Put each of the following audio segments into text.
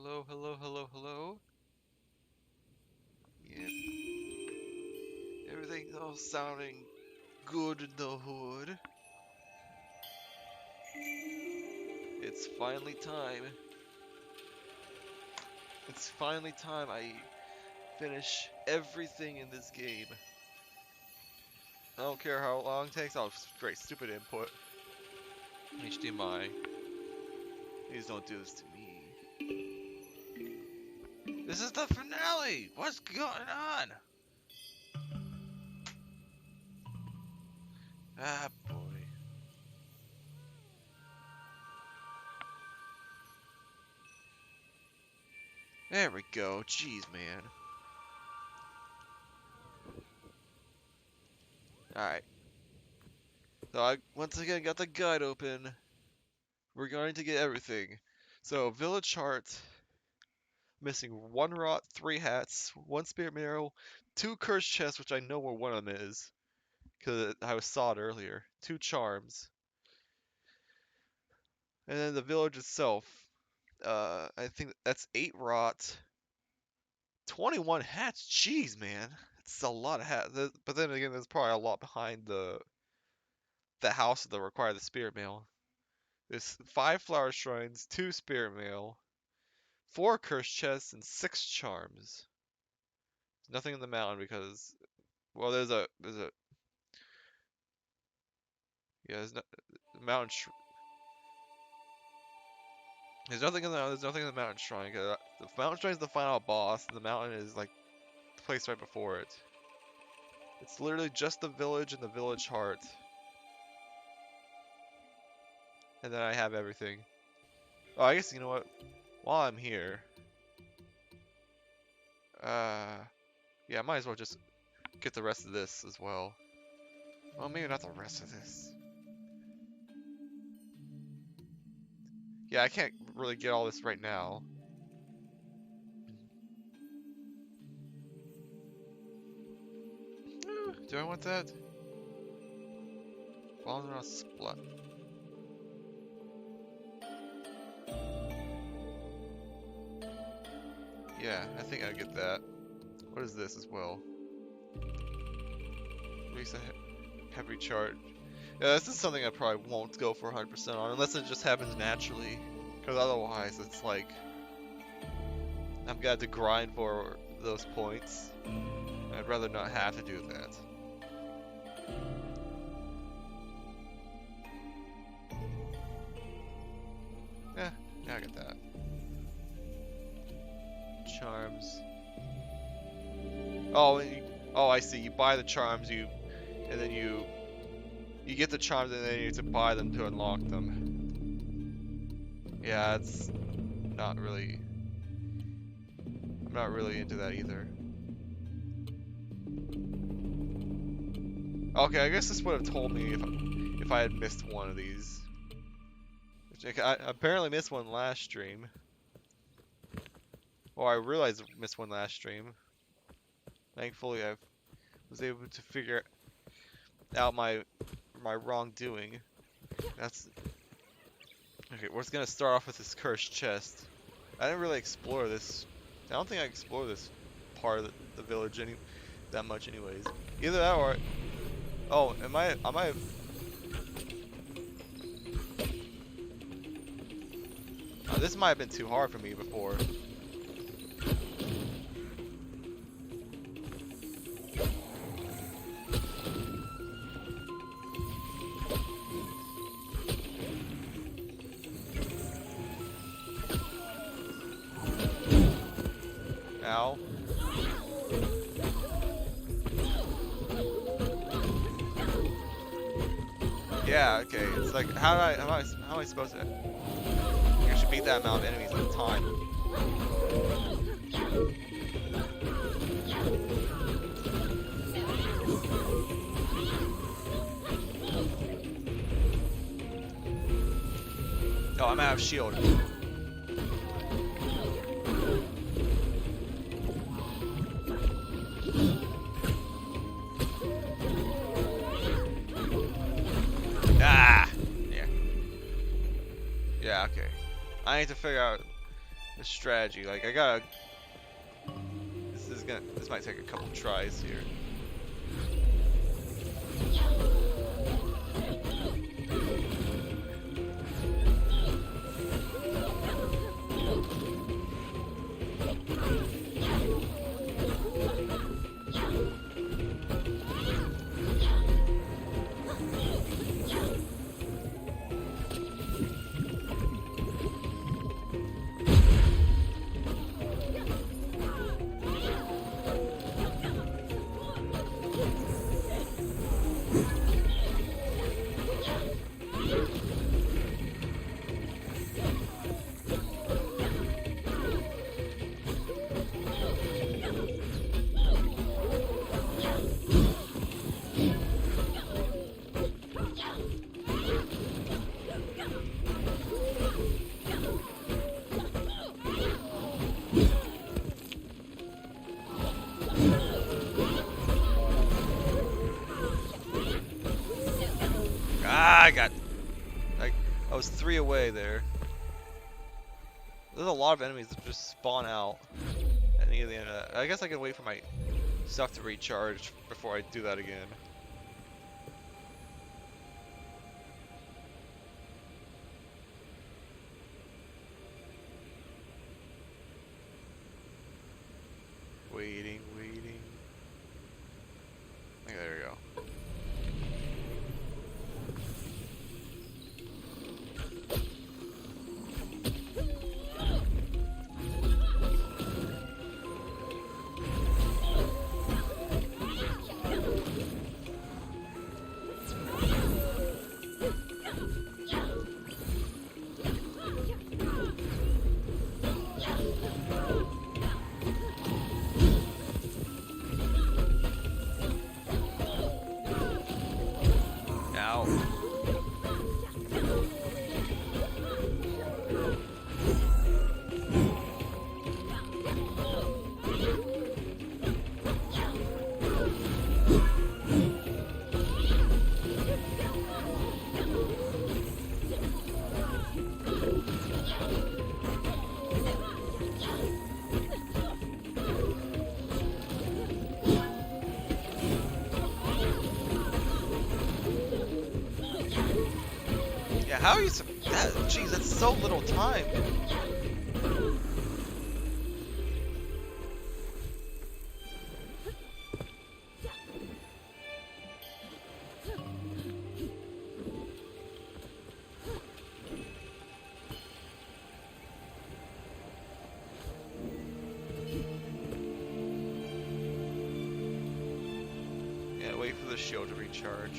Hello, hello, hello, hello. Yep. Everything's all sounding good in the hood. It's finally time. It's finally time I finish everything in this game. I don't care how long it takes. Oh, great, stupid input. HDMI. Please don't do this to me. This is the finale! What's going on? Ah, boy. There we go. Jeez, man. Alright. So I once again got the guide open. We're going to get everything. So, village heart. Missing 1 rot, 3 hats, 1 spirit marrow, 2 cursed chests, which I know where one of them is. Because I saw it earlier. 2 charms. And then the village itself. I think that's 8 rot. 21 hats. Jeez, man. It's a lot of hats. But then again, there's probably a lot behind the house that require the spirit mail. There's 5 flower shrines, 2 spirit mail, 4 cursed chests, and 6 charms. There's nothing in the mountain because, well, there's a yeah, there's no mountain. There's nothing in the mountain shrine. 'Cause the mountain shrine is the final boss, and the mountain is like the place right before it. It's literally just the village and the village heart, and then I have everything. Oh, I guess you know what? While I'm here, yeah, I might as well just get the rest of this as well. Well, maybe not the rest of this. Yeah, I can't really get all this right now. Do I want that? Well, I'm not split. Yeah, I think I'll get that. What is this as well? Release a heavy charge. Yeah, this is something I probably won't go for 100% on, unless it just happens naturally. Because otherwise, it's like I'm gonna have to grind for those points. I'd rather not have to do that. Yeah, I get that. Charms. Oh, I see. You buy the charms, and then you get the charms, and then you need to buy them to unlock them. Yeah, it's not really. I'm not really into that either. Okay, I guess this would have told me if I had missed one of these. Which I apparently missed one last stream. Well, I realized I missed one last stream. Thankfully, I was able to figure out my wrongdoing. That's okay. We're just gonna start off with this cursed chest. I didn't really explore this. I don't think I explored this part of the village that much, anyways. Either that or, oh, am I? This might have been too hard for me before. Ow. Yeah, okay. It's like, how am I supposed to? I should beat that amount of enemies at a time. Oh, I'm out of shield. Ah! Yeah. Yeah, okay. I need to figure out the strategy. Like I gotta. This might take a couple tries here. I was 3 away there. There's a lot of enemies that just spawn out at any of the end. I guess I can wait for my stuff to recharge before I do that again. Waiting. Okay, there we go. How are you that? Jeez, that's so little time. Yeah, wait for the shield to recharge.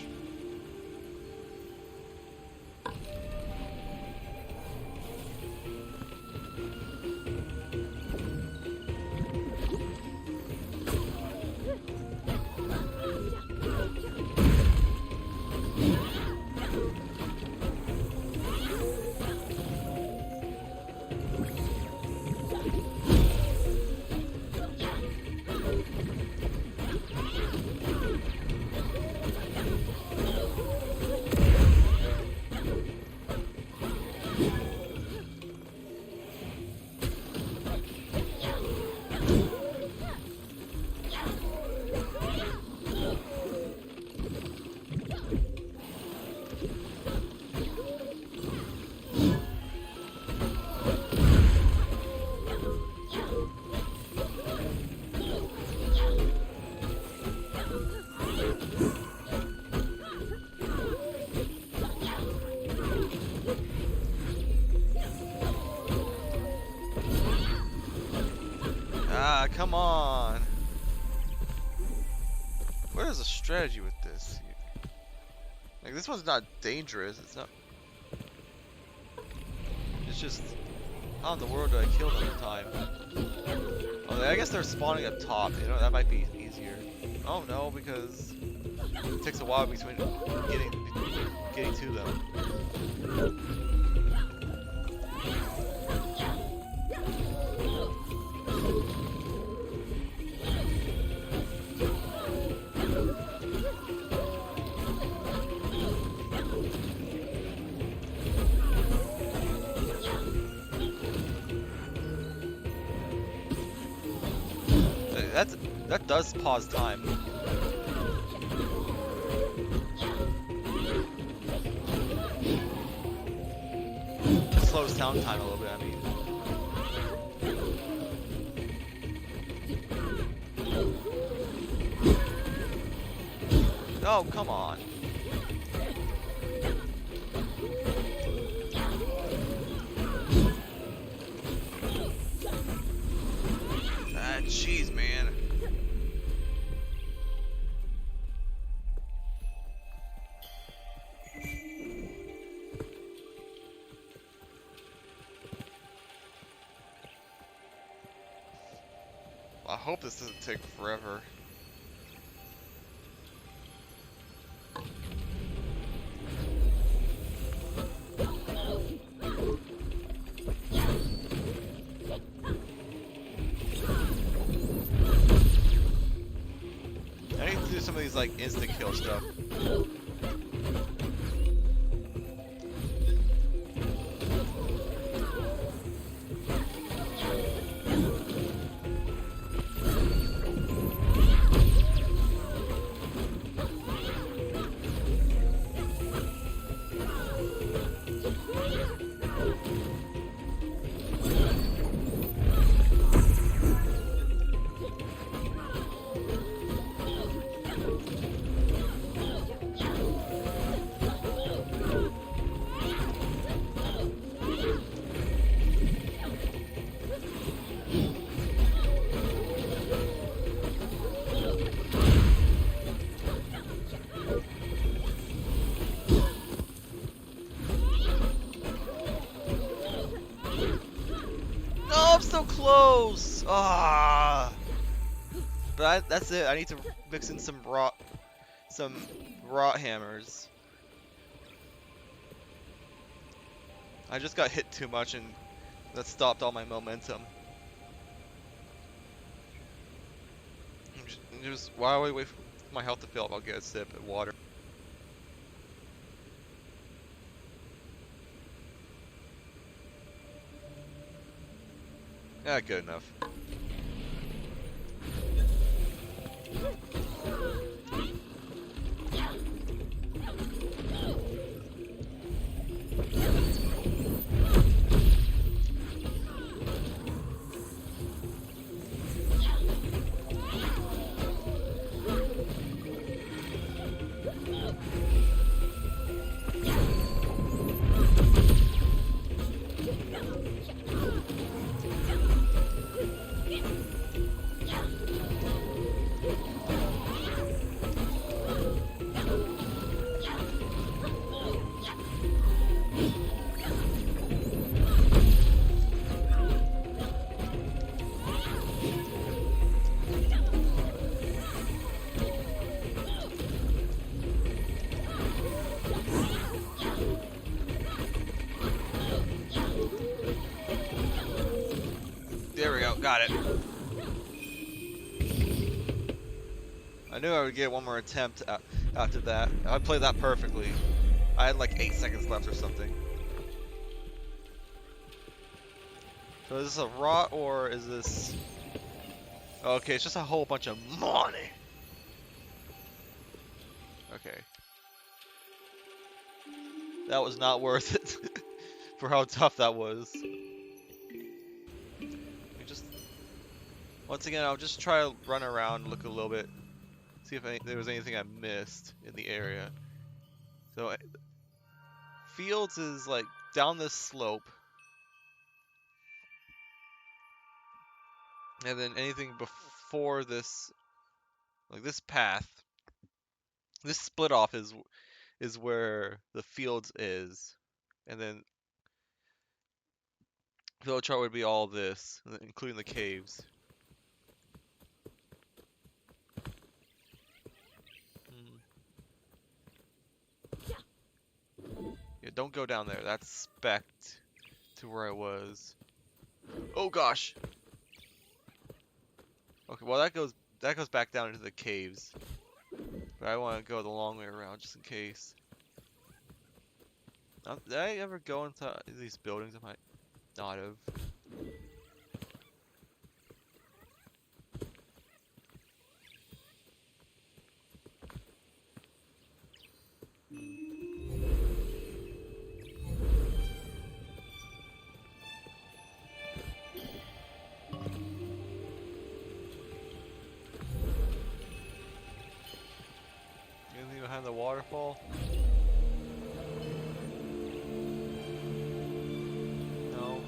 Come on. What is the strategy with this? Like, this one's not dangerous. It's not. It's just, how in the world do I kill them in time? Oh, I guess they're spawning up top. You know, that might be easier. Oh no, because it takes a while between getting to them. that does pause time. It slows down time a little bit, I mean. Oh, come on. Ah, jeez, man. I hope this doesn't take forever. I need to do some of these like instant kill stuff. No, I'm so close. Ah. But that's it. I need to mix in some rot hammers. I just got hit too much and that stopped all my momentum. Just while I wait for my health to fill up, I'll get a sip of water. Yeah, good enough. There we go, got it. I knew I would get one more attempt after that. I played that perfectly. I had like 8 seconds left or something. So is this a rot or is this... Okay, it's just a whole bunch of money. Okay. That was not worth it for how tough that was. Once again, I'll just try to run around, look a little bit, see if there was anything I missed in the area. So, Fields is like down this slope, and then anything before this, like this path, this split off is where the Fields is, and then field chart would be all this, including the caves. Yeah, don't go down there. That's spec'd to where I was. Oh gosh. Okay, well that goes back down into the caves. But I want to go the long way around just in case. Did I ever go into these buildings? I might not have. waterfall? No.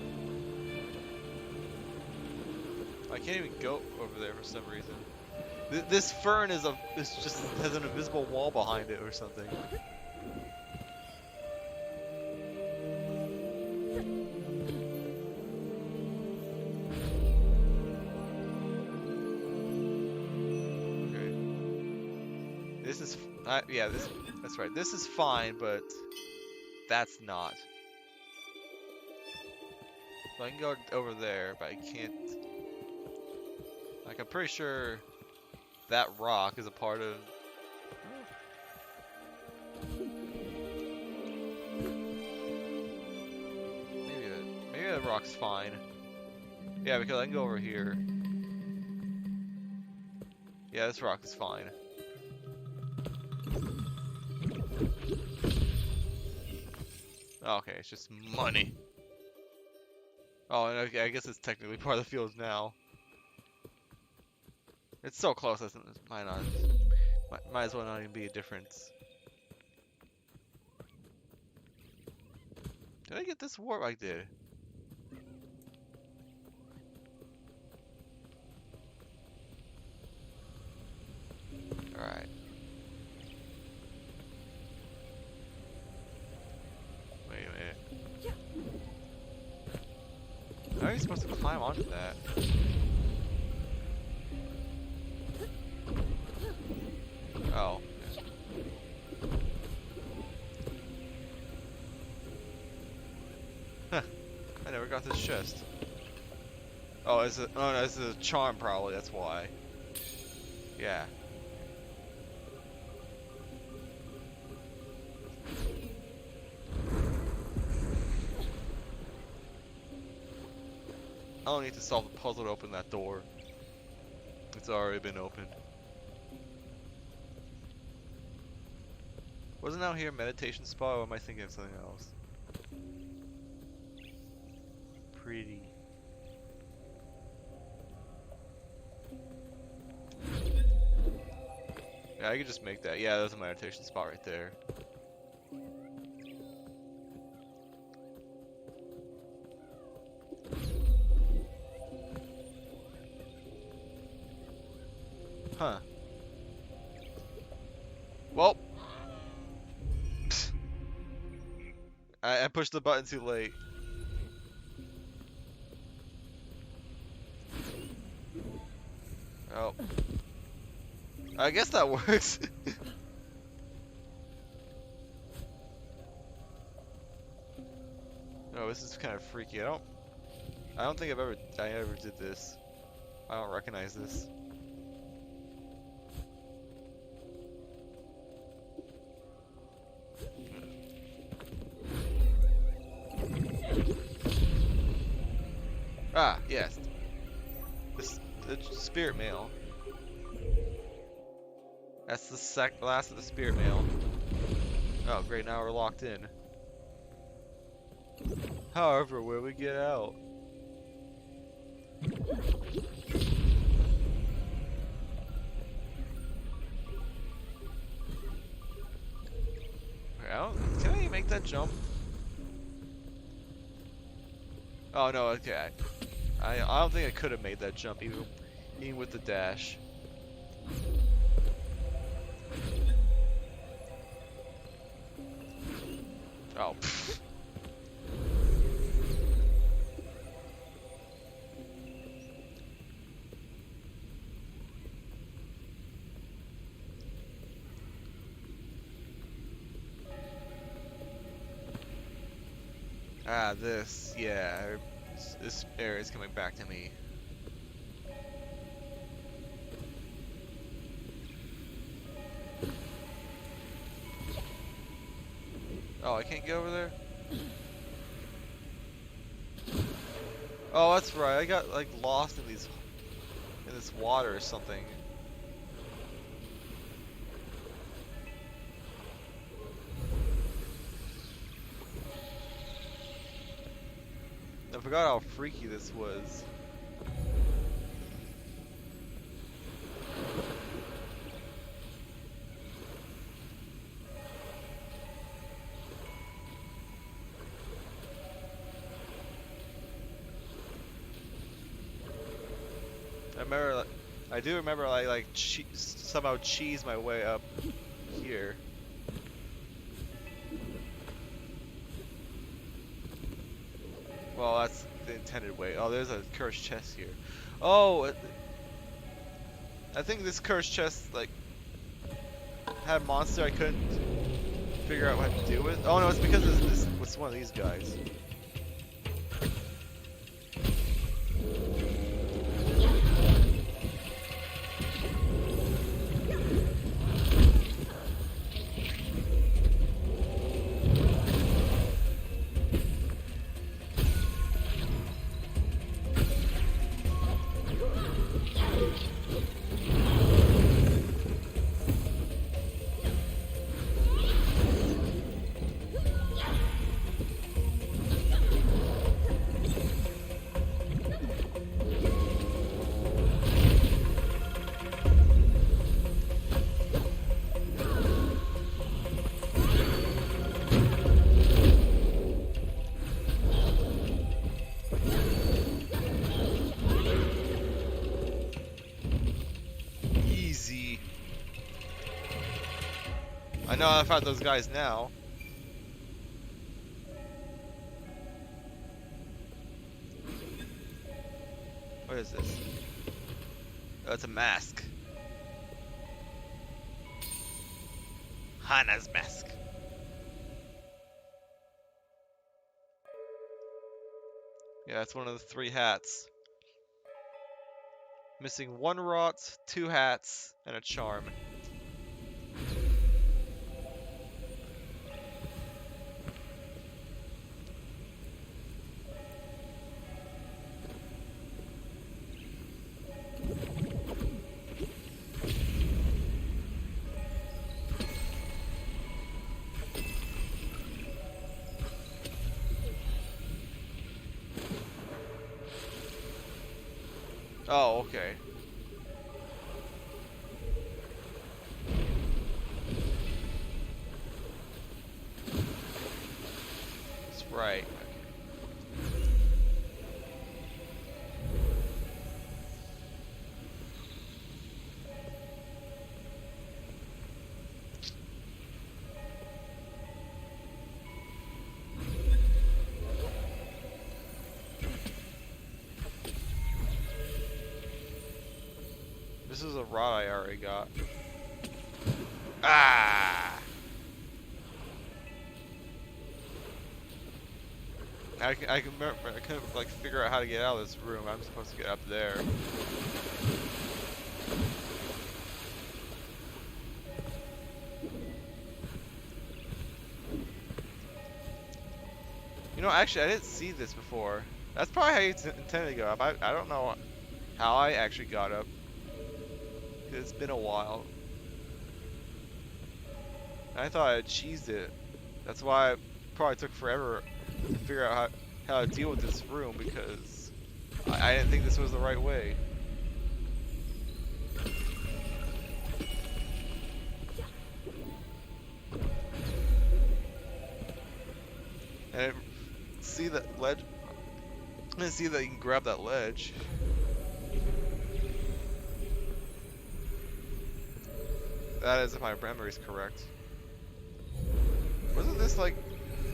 I can't even go over there for some reason. This fern is just has an invisible wall behind it or something. Okay. This is yeah, that's right. This is fine, but that's not. So I can go over there, but I can't. Like, I'm pretty sure that rock is a part of. Maybe that rock's fine. Yeah, because I can go over here. Yeah, this rock is fine. Okay, it's just money. Oh, and okay, I guess it's technically part of the field now. It's so close, might as well not even be a difference. Did I get this warp? I did. Alright. Wait a minute. How are you supposed to climb onto that? Oh. Huh. I never got this chest. Oh, it's a charm probably, that's why. Yeah. I don't need to solve the puzzle to open that door. It's already been opened. Wasn't out here a meditation spot, or am I thinking of something else? Pretty. Yeah, I could just make that. Yeah, there's a meditation spot right there. Huh. Well. I pushed the button too late. Oh. I guess that works. No, this is kind of freaky. I don't think I ever did this. I don't recognize this. Ah, yes. The spirit mail. That's the last of the spirit mail. Oh, great, now we're locked in. However, where we get out? Can I make that jump? Oh no, okay. I don't think I could have made that jump even with the dash. Oh. Ah, this, yeah. This area is coming back to me. Oh, I can't get over there? Oh, that's right. I got like lost in this water or something. I forgot how freaky this was. I do remember I like somehow cheese my way up here. Well, that's the intended way. Oh, there's a cursed chest here. Oh, I think this cursed chest like had a monster I couldn't figure out what to do with. Oh no, it's because this was one of these guys. Easy. I know I found those guys now. What is this? Oh, it's a mask. Hana's mask. Yeah, it's one of the 3 hats. Missing 1 rot, 2 hats, and a charm. Oh, okay. That's right. This is a rod I already got. Ah! I couldn't like figure out how to get out of this room. I'm supposed to get up there. You know, actually, I didn't see this before. That's probably how you intended to go up. I don't know how I actually got up. It's been a while. I thought I had cheesed it. That's why it probably took forever to figure out how to deal with this room, because I didn't think this was the right way. And I see that ledge. I didn't see that you can grab that ledge. That is, if my memory is correct. Wasn't this like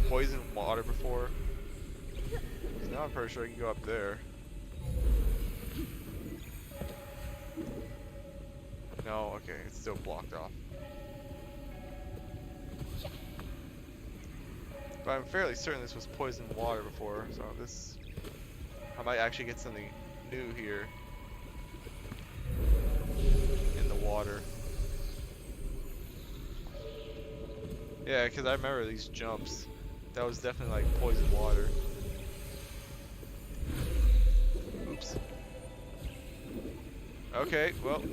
poison water before? 'Cause now I'm pretty sure I can go up there. No, okay, it's still blocked off. But I'm fairly certain this was poisoned water before, so this... I might actually get something new here. In the water. Yeah, because I remember these jumps. That was definitely like poisoned water. Oops. Okay, well...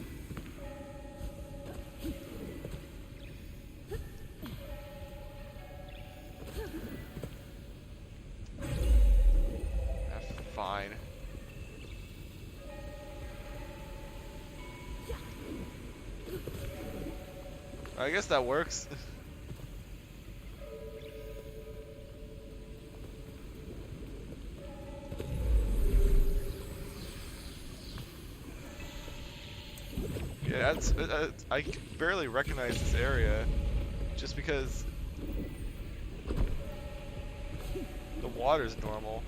Fine. I guess that works. I barely recognize this area, just because the water's normal.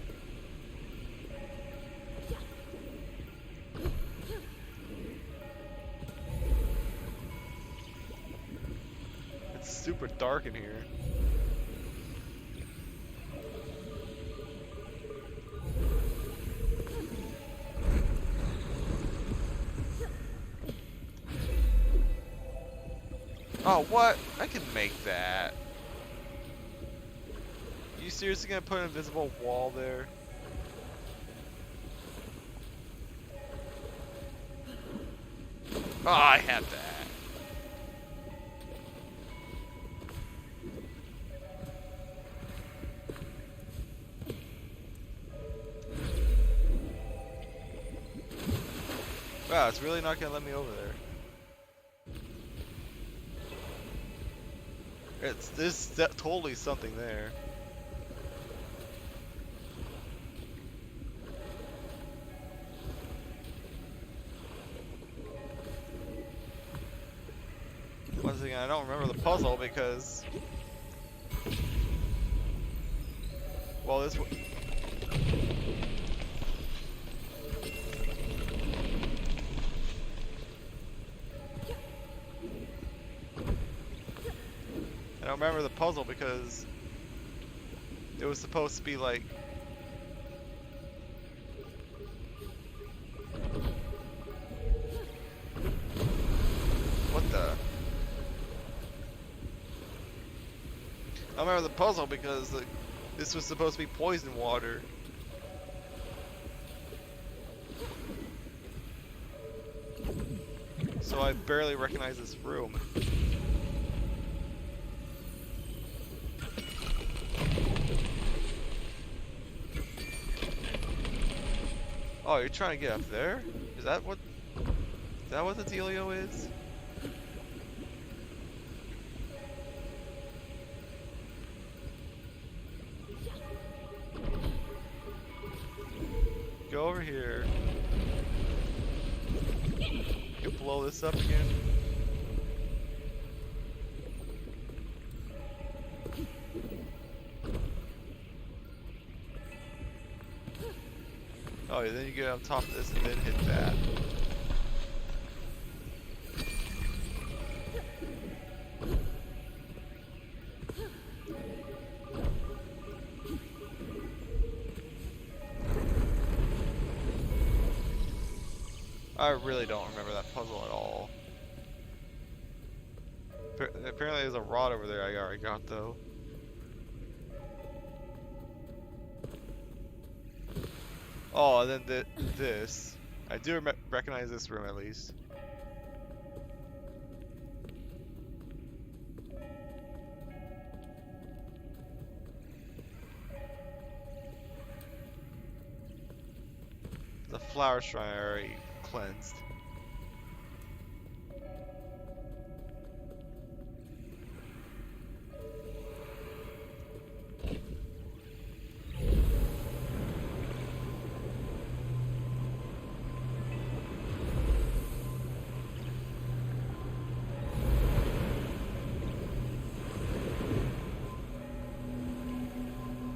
It's super dark in here. Oh, what? I can make that. You seriously gonna put an invisible wall there? Oh, I have that. Wow, it's really not gonna let me over there. There's totally something there. Once again, I don't remember the puzzle because, well, this. I don't remember the puzzle because it was supposed to be like. What the? I remember the puzzle because this was supposed to be poison water. So I barely recognize this room. Oh, you're trying to get up there? Is that what the dealio is? Go over here. You blow this up again. Oh, yeah, then you get on top of this and then hit that. I really don't remember that puzzle at all. Apparently there's a rod over there I already got though. Oh, and then this. I do recognize this room at least. The flower shrine I already cleansed.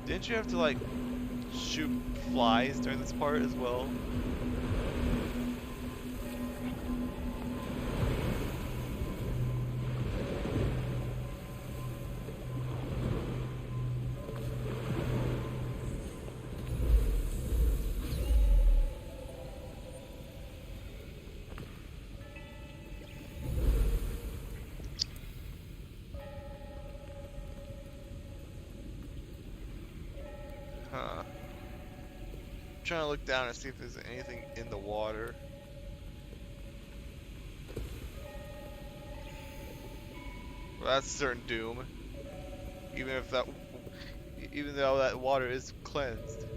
Didn't you have to like shoot flies during this part as well? Huh. I'm trying to look down and see if there's anything in the water. Well, that's certain doom. Even though that water is cleansed. There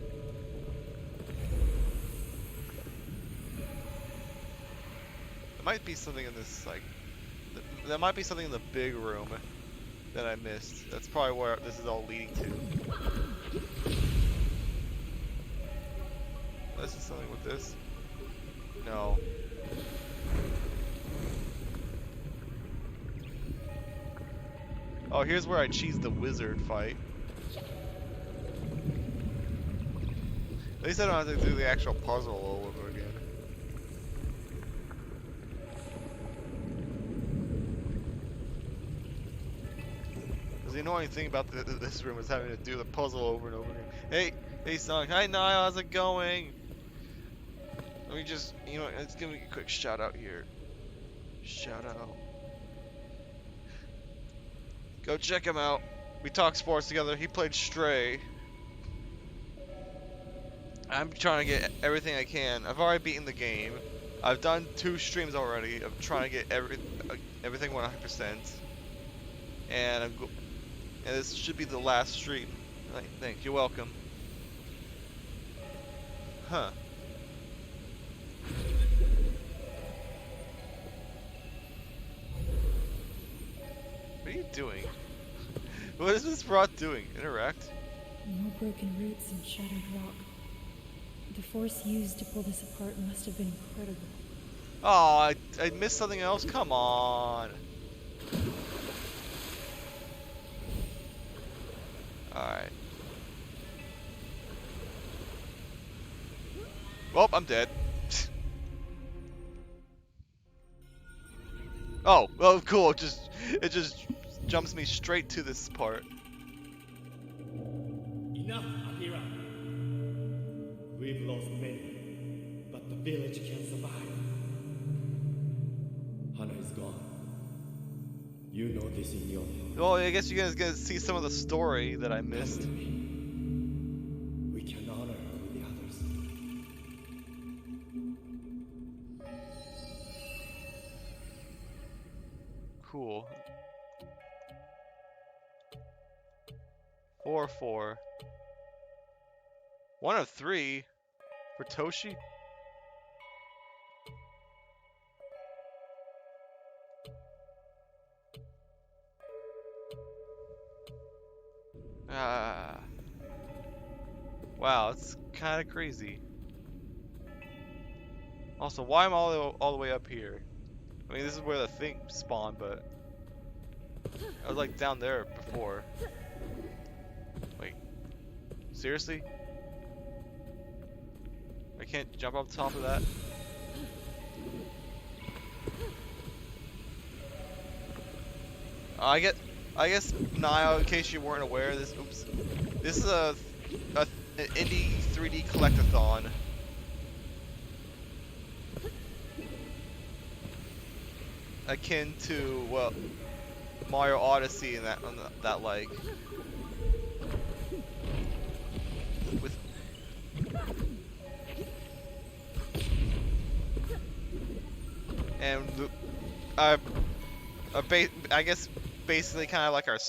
might be something in this, like, there might be something in the big room that I missed. That's probably where this is all leading to. This is something with this? No. Oh, here's where I cheese the wizard fight. At least I don't have to do the actual puzzle all over again. The annoying thing about this room is having to do the puzzle over and over again. Hey, Sonic. Hi, Niall. How's it going? Let me just, let's give me a quick shout out here. Shout out. Go check him out. We talked sports together. He played Stray. I'm trying to get everything I can. I've already beaten the game. I've done 2 streams already of trying to get everything 100%. And this should be the last stream. Thanks. You're welcome. Huh. What are you doing? What is this rod doing? Interact? More broken roots and shattered rock. The force used to pull this apart must have been incredible. Oh, I missed something else? Come on. Alright. Well, I'm dead. Oh, well, cool. It just jumps me straight to this part. Enough, Akira. We've lost many, but the village can survive. Hana is gone. You know this in your heart. Well, I guess you guys get to see some of the story that I missed. We can honor her with the others. Cool. 4-4. 1 of 3 for Toshi. Wow, it's kind of crazy. Also, why am I all the way up here? I mean, this is where the thing spawned, but I was like down there before. Wait, seriously? I can't jump up top of that? I guess Niall, in case you weren't aware, this is an indie 3D collectathon. Akin to, well, Mario Odyssey and that like. With and I guess basically kind of like our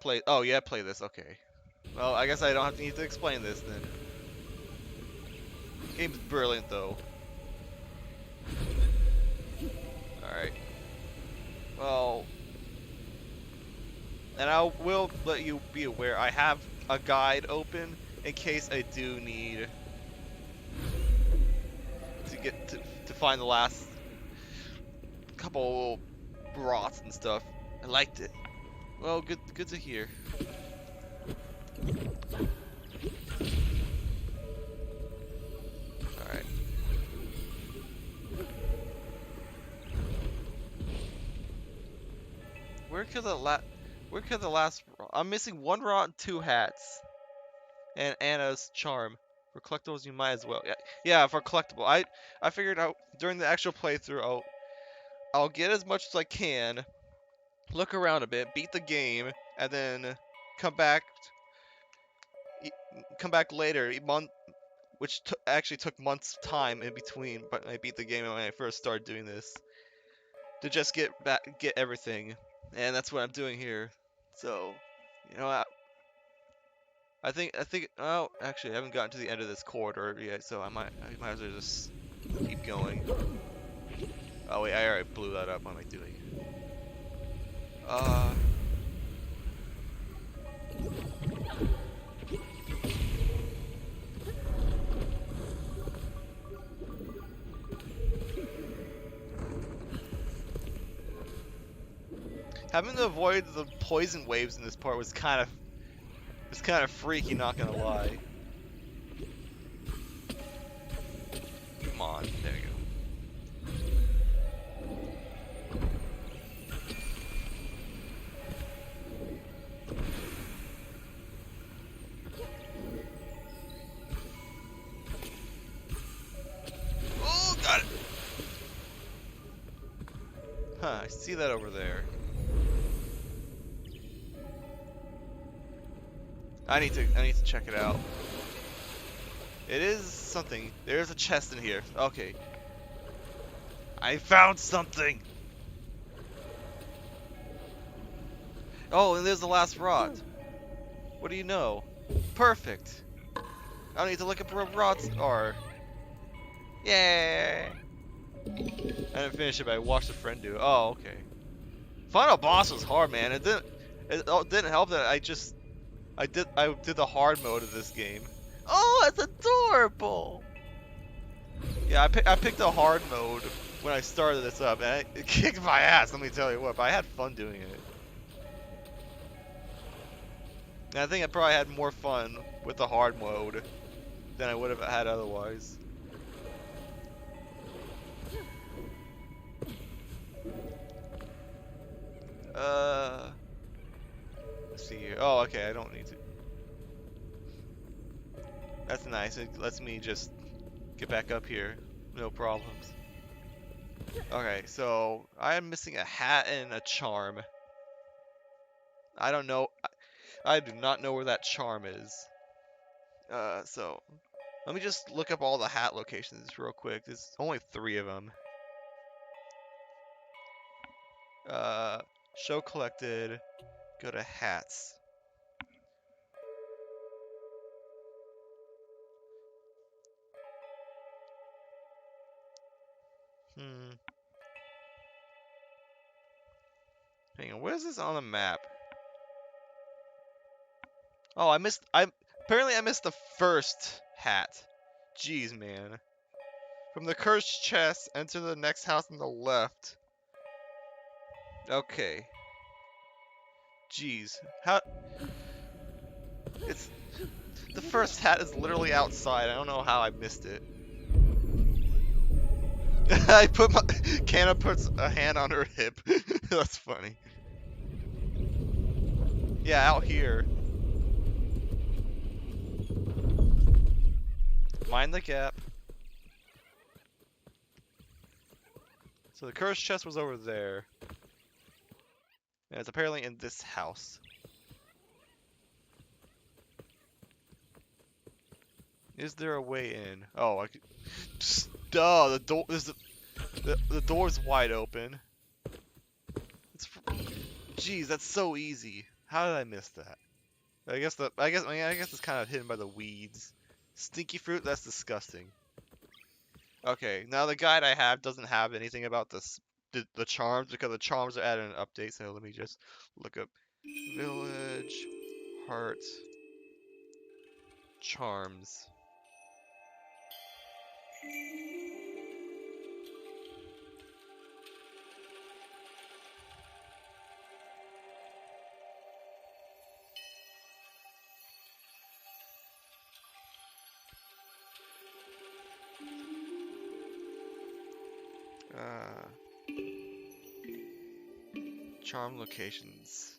play. Oh yeah, play this. Okay. Well, I guess I don't need to explain this then. Game's brilliant though. Alright. Well, and I will let you be aware, I have a guide open in case I do need to get to find the last couple rots and stuff. I liked it. Well, good to hear. Alright. Where could the last I'm missing 1 rot and 2 hats. And Anna's charm. For collectibles you might as well. Yeah, for collectible. I figured out during the actual playthrough I'll get as much as I can, look around a bit, beat the game, and then come back later, which actually took months' time in between, but I beat the game when I first started doing this, to just get everything, and that's what I'm doing here. So, I think. Oh, actually, I haven't gotten to the end of this corridor yet, so I might as well just keep going. Oh wait, I already blew that up. What am I doing? Having to avoid the poison waves in this part was kind of freaky, not gonna lie. Come on, there you go. Oh, got it. Huh, I see that over there. I need to check it out. It is something. There's a chest in here. Okay. I found something. Oh, and there's the last rot. What do you know? Perfect. I don't need to look up where rots are. Yay! I didn't finish it, but I watched a friend do it. Oh, okay. Final boss was hard, man. It didn't help that I did the hard mode of this game. Oh, it's adorable. Yeah, I picked the hard mode when I started this up, and it kicked my ass. Let me tell you what. But I had fun doing it. And I think I probably had more fun with the hard mode than I would have had otherwise. Let's see here. Oh, okay, I don't need to. That's nice. It lets me just get back up here. No problems. Okay, so I am missing a hat and a charm. I don't know. I do not know where that charm is. So let me just look up all the hat locations real quick. There's only 3 of them. Show collected. Go to hats. Hang on, where's this on the map? Oh, apparently I missed the first hat. Jeez, man. From the cursed chest, enter the next house on the left. Okay. Jeez. How... It's... The first hat is literally outside. I don't know how I missed it. I put my... Kanna puts a hand on her hip. That's funny. Yeah, out here. Mind the gap. So the cursed chest was over there. And it's apparently in this house. Is there a way in? Oh, I could... Duh, the door is the door's wide open. Jeez, that's so easy. How did I miss that? I guess it's kind of hidden by the weeds. Stinky fruit, that's disgusting. Okay, now the guide I have doesn't have anything about the charms because the charms are added in an update. So let me just look up village heart charms. Charm locations.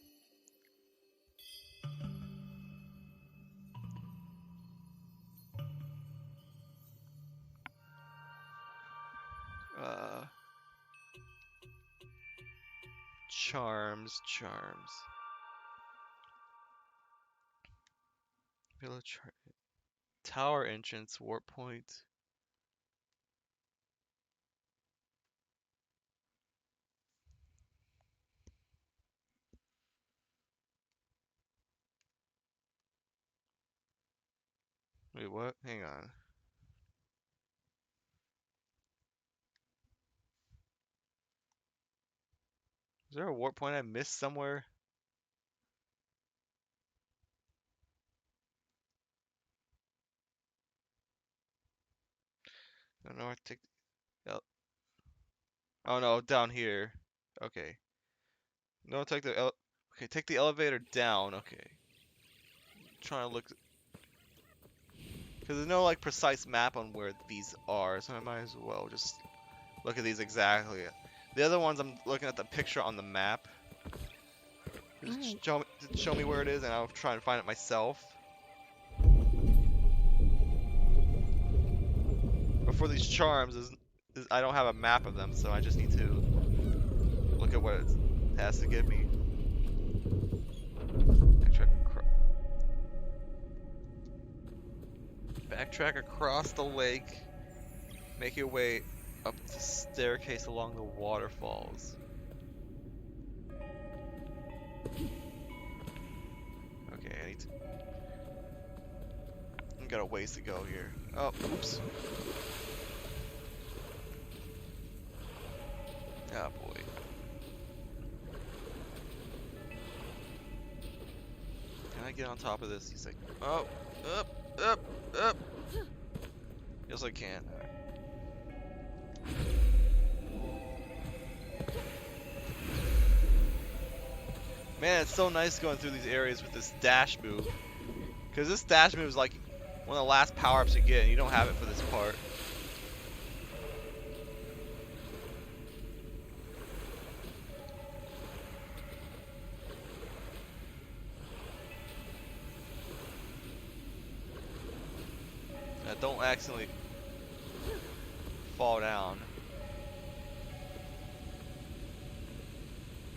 Charms. Village tower entrance warp point. Wait, what? Hang on. Is there a warp point I missed somewhere? I don't know. I take. Yep. Oh no, down here. Okay. No, take the okay, take the elevator down. Okay. Trying to look, because there's no like precise map on where these are, so I might as well just look at these exactly. The other ones I'm looking at the picture on the map. Just show me where it is, and I'll try and find it myself. But for these charms, I don't have a map of them, so I just need to look at what it has to give me. Backtrack across the lake. Make your way up the staircase along the waterfalls. Okay, I got a ways to go here. Oh, oops. Ah, boy. Can I get on top of this? He's like, oh, up. Yes, I can. Man, it's so nice going through these areas with this dash move. Because this dash move is like one of the last power-ups you get, and you don't have it for this part. Don't accidentally fall down.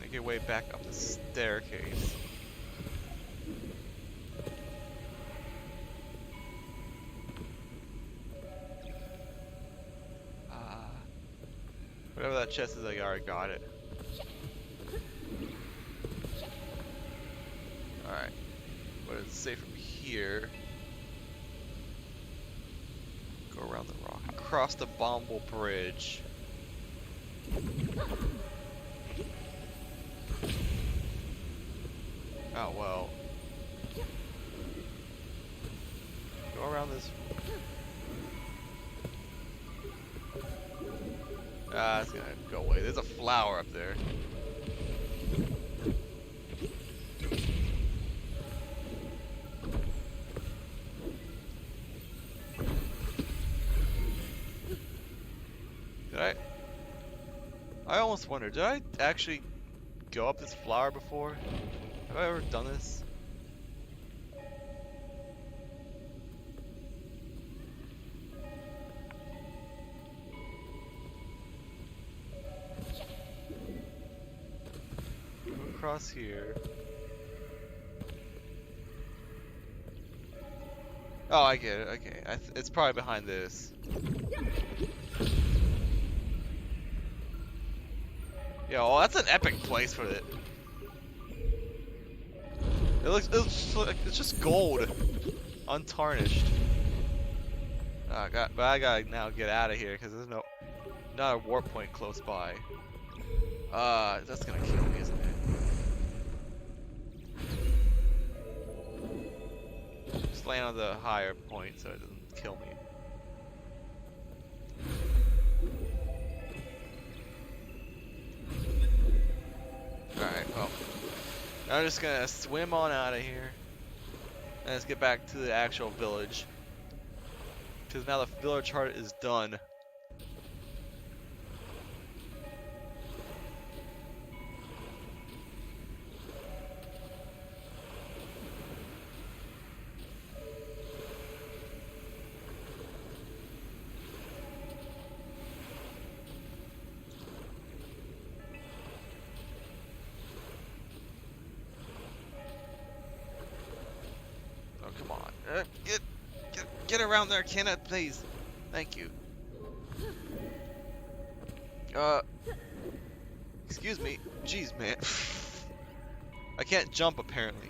Make your way back up the staircase. Whatever that chest is, I already got it. Alright. What does it say from here? Go around the rock. Across the Bomble Bridge. Oh, well. Go around this. Ah, it's gonna go away. There's a flower up there. I almost wonder, did I actually go up this flower before? Have I ever done this? Go across here. Oh, I get it. Okay, it's probably behind this. Yeah, well, that's an epic place for it. It's just gold, untarnished. But I gotta now get out of here because there's not a warp point close by. That's gonna kill me, isn't it? Just land on the higher point so it doesn't kill me. Alright, well. Now I'm just gonna swim on out of here. And let's get back to the actual village. Because now the village heart is done. Come on. Get around there, Kenneth, please. Thank you. Excuse me. Jeez, man. I can't jump, apparently.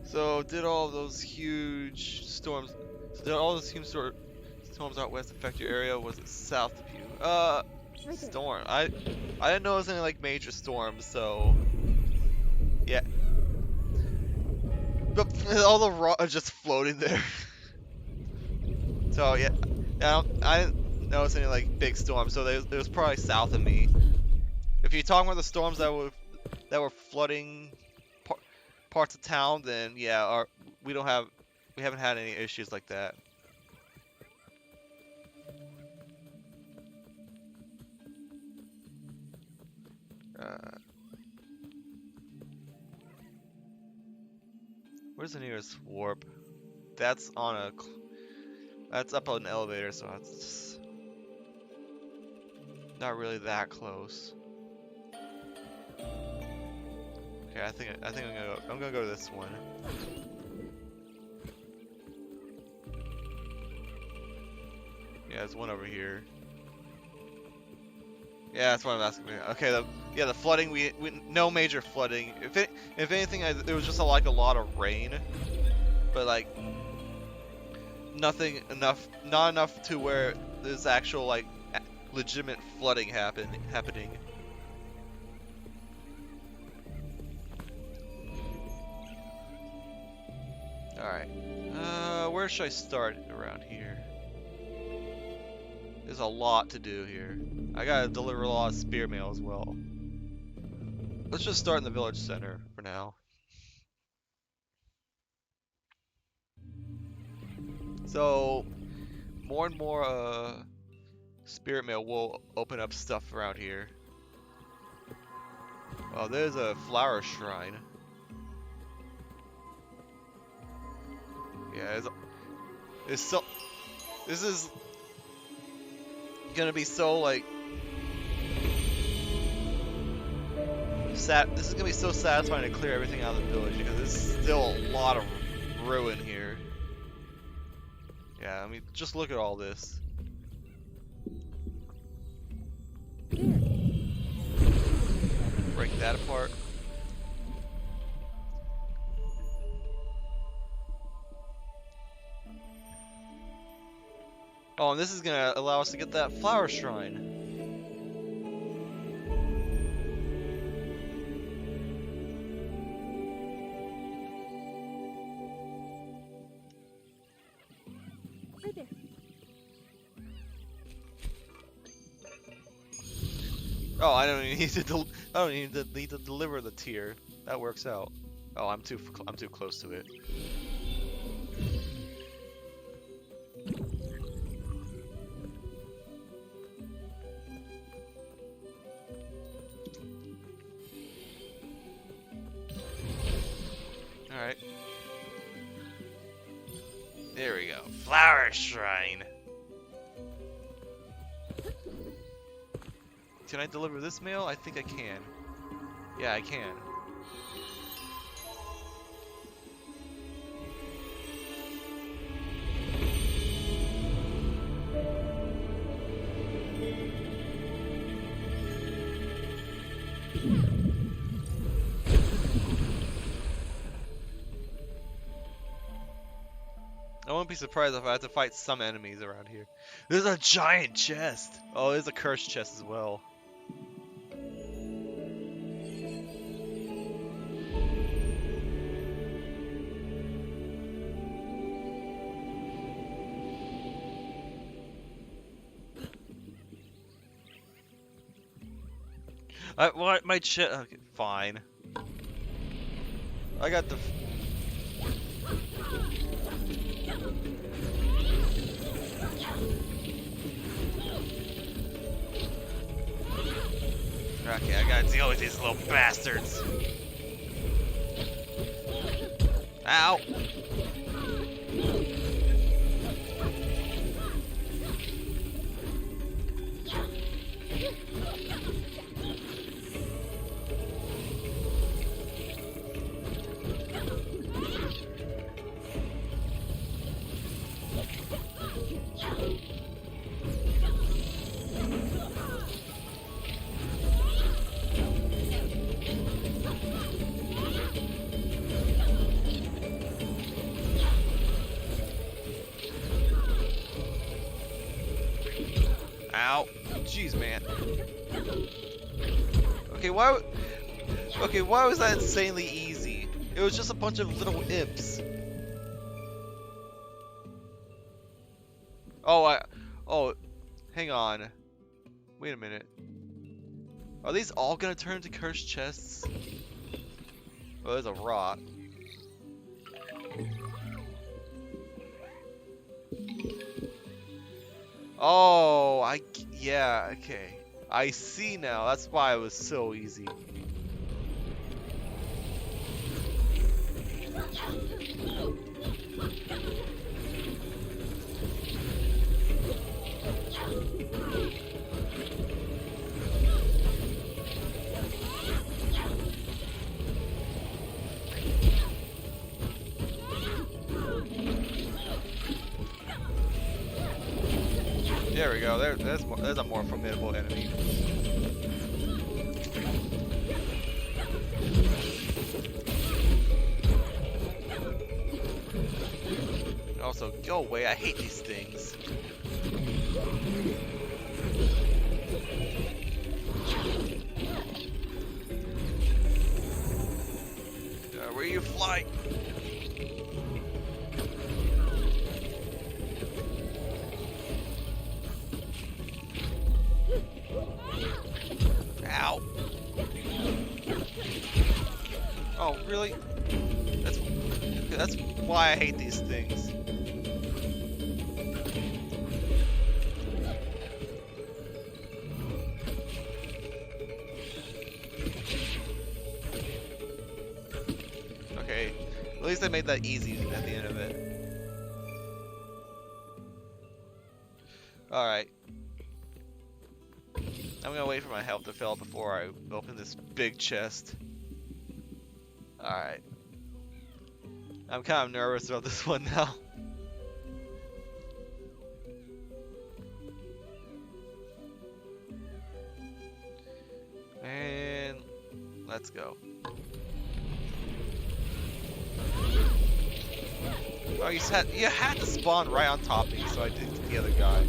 So, did all those huge storms... Did all those huge storms out west affect your area? Was it south of you? Storm. I didn't know it was any, like, major storms, so... Yeah. But all the rock are just floating there. So yeah, I didn't notice any like big storms. So they was probably south of me. If you're talking about the storms that were flooding parts of town, then yeah, we haven't had any issues like that. Where's the nearest warp? That's up on an elevator, so it's not really that close. Okay, I think I'm gonna go to this one. Yeah, there's one over here. Yeah, that's what I'm asking. Okay, the flooding. We no major flooding. If anything, there was just like a lot of rain, but like not enough to where there's actual like legitimate flooding happening. All right, where should I start around here? There's a lot to do here. I gotta deliver a lot of spear mail as well. Let's just start in the village center for now. So, more and more spirit mail will open up stuff around here. Oh, there's a flower shrine. Yeah, this is gonna be so like this is gonna be so satisfying to clear everything out of the village because there's still a lot of ruin here. Yeah, I mean, just look at all this. Break that apart. Oh, and this is gonna allow us to get that flower shrine. Right there. Oh, I don't even need to deliver the tier. That works out. Oh, I'm too close to it. Alright. There we go. Flower Shrine. Can I deliver this mail? I think I can. Yeah, I can. I won't be surprised if I have to fight some enemies around here. There's a giant chest! Oh, there's a cursed chest as well. What? My chest? Okay, fine. I got the... Okay, I gotta deal with these little bastards. Ow! Ow. Jeez, man. Okay, why was that insanely easy? It was just a bunch of little imps. Oh, hang on. Wait a minute. Are these all gonna turn into cursed chests? Oh, there's a rot. Oh, yeah, okay. I see now. That's why it was so easy. There we go. There's a more formidable enemy. Also, go away. I hate these things. Where you fly? Ow. Oh, really? That's why I hate these things. Okay, at least I made that easy at the end of it. Alright. I'm gonna wait for my health to fill before I open this big chest. Alright. I'm kind of nervous about this one now. And let's go. Oh, you had to spawn right on top of me, so I did to the other guy.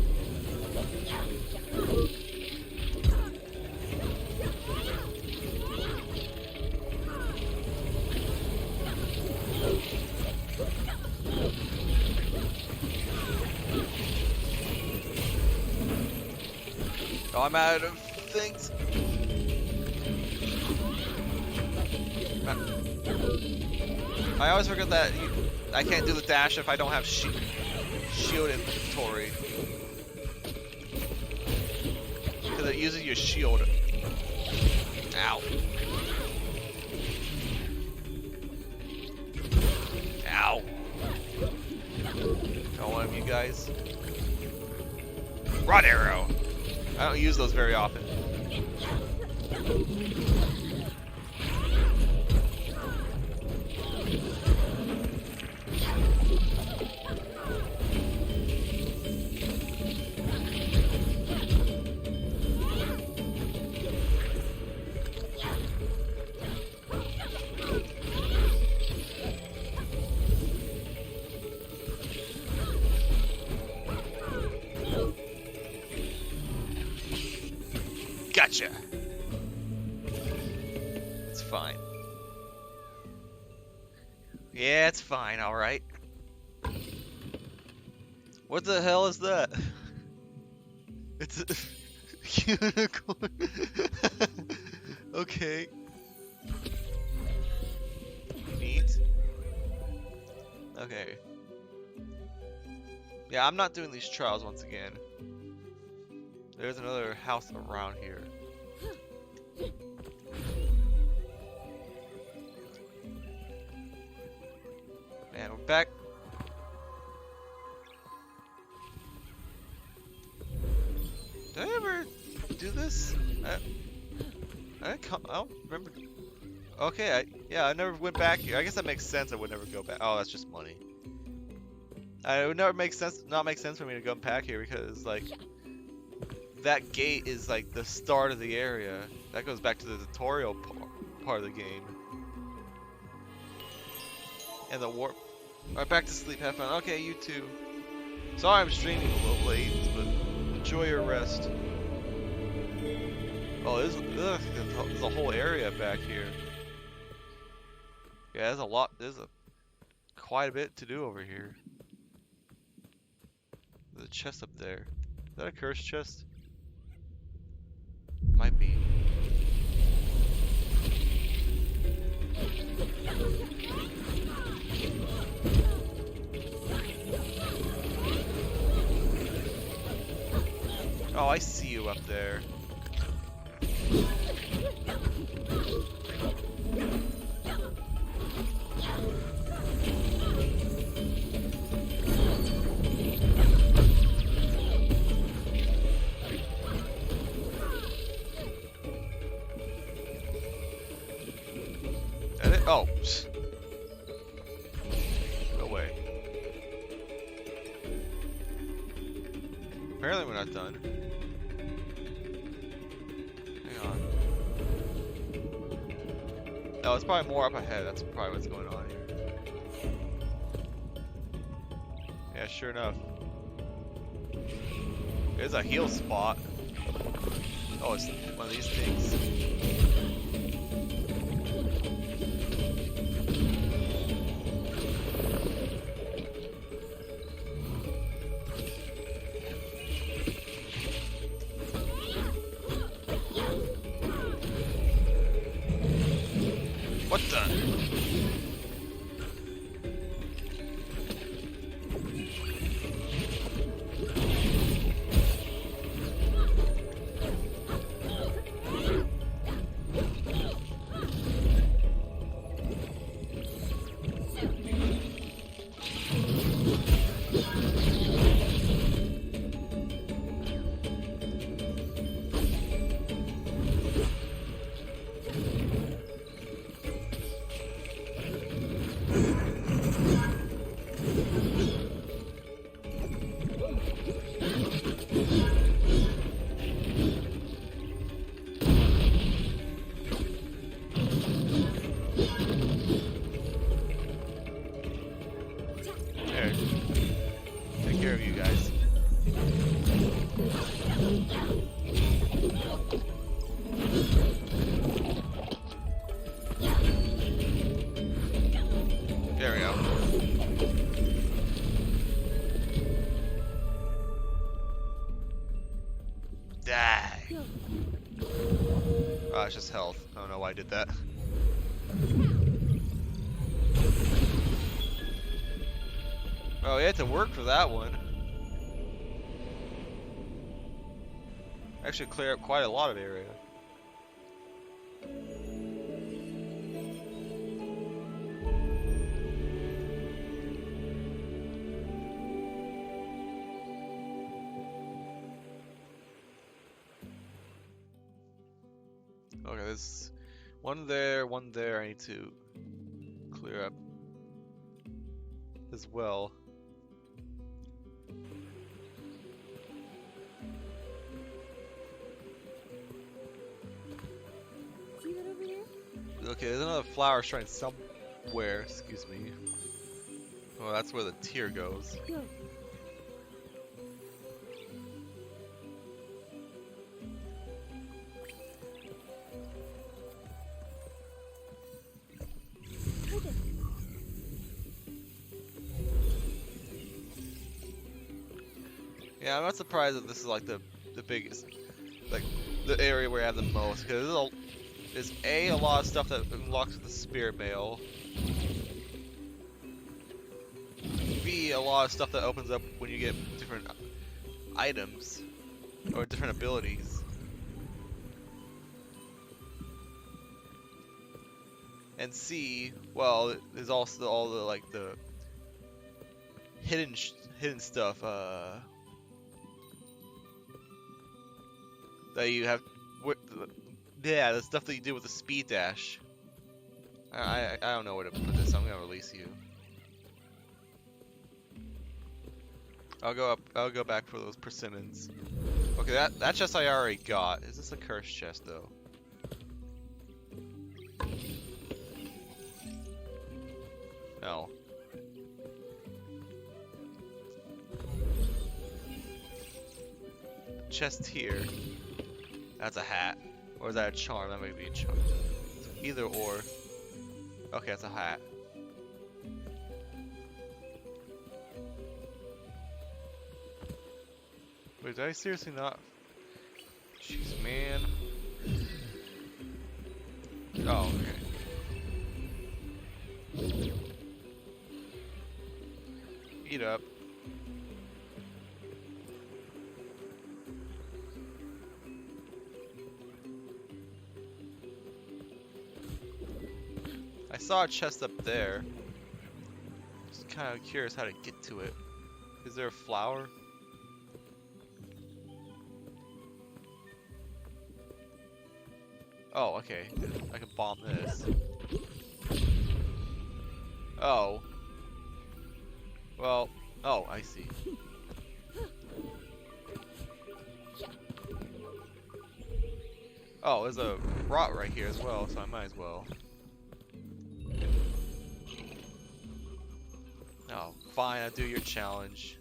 Oh, I'm out of things. I always forget that I can't do the dash if I don't have shield inventory. Because it uses your shield. Ow. Ow. Got one of you guys. Rod arrow. I don't use those very often. Gotcha. It's fine. Yeah, it's fine, alright. What the hell is that? It's a unicorn. Okay. Neat. Okay. Yeah, I'm not doing these trials once again. There's another house around here. Man, we're back. Did I ever do this? I don't remember. Okay, yeah, I never went back here. I guess that makes sense. I would never go back. Oh, that's just money. It would never make sense. Not make sense for me to go back here because like that gate is like the start of the area. That goes back to the tutorial part of the game. And the warp. Alright, back to sleep. Have fun. Okay, you too. Sorry I'm streaming a little late, but enjoy your rest. Oh, there's a whole area back here. Yeah, there's a lot. There's quite a bit to do over here. There's a chest up there. Is that a cursed chest? Might be. Oh, I see you up there. That it? Oh. No way. Apparently we're not done. Hang on. No, it's probably more up ahead. That's probably what's going on here. Yeah, sure enough. There's a heal spot. Oh, it's one of these things. What the? There. Take care of you guys. There we go. Die. Oh, it's just health. I don't know why I did that. Oh, you had to work for that one. Actually clear up quite a lot of area. Okay, there's one there, one there. I need to clear up as well. See that over there? Okay, there's another flower shrine somewhere. Excuse me. Oh, that's where the tear goes. Go. Yeah, I'm not surprised that this is like the biggest, like the area where I have the most, because there's a lot of stuff that unlocks with the spirit mail. B, a lot of stuff that opens up when you get different items or different abilities. And C, well, there's also all the like the hidden stuff that you have. Yeah, the stuff that you do with the speed dash. I don't know where to put this. I'm gonna release you. I'll go up. I'll go back for those persimmons. Okay, that chest I already got. Is this a cursed chest though? No. Chest here. That's a hat. Or is that a charm? That might be a charm. Either or. Okay, that's a hat. Wait, did I seriously not? Jeez, man. Oh, okay. speed up. I saw a chest up there. Just kind of curious how to get to it. Is there a flower? Oh, okay. I can bomb this. Oh. Well, oh, I see. Oh, there's a rot right here as well, so I might as well. Oh, fine, I'll do your challenge.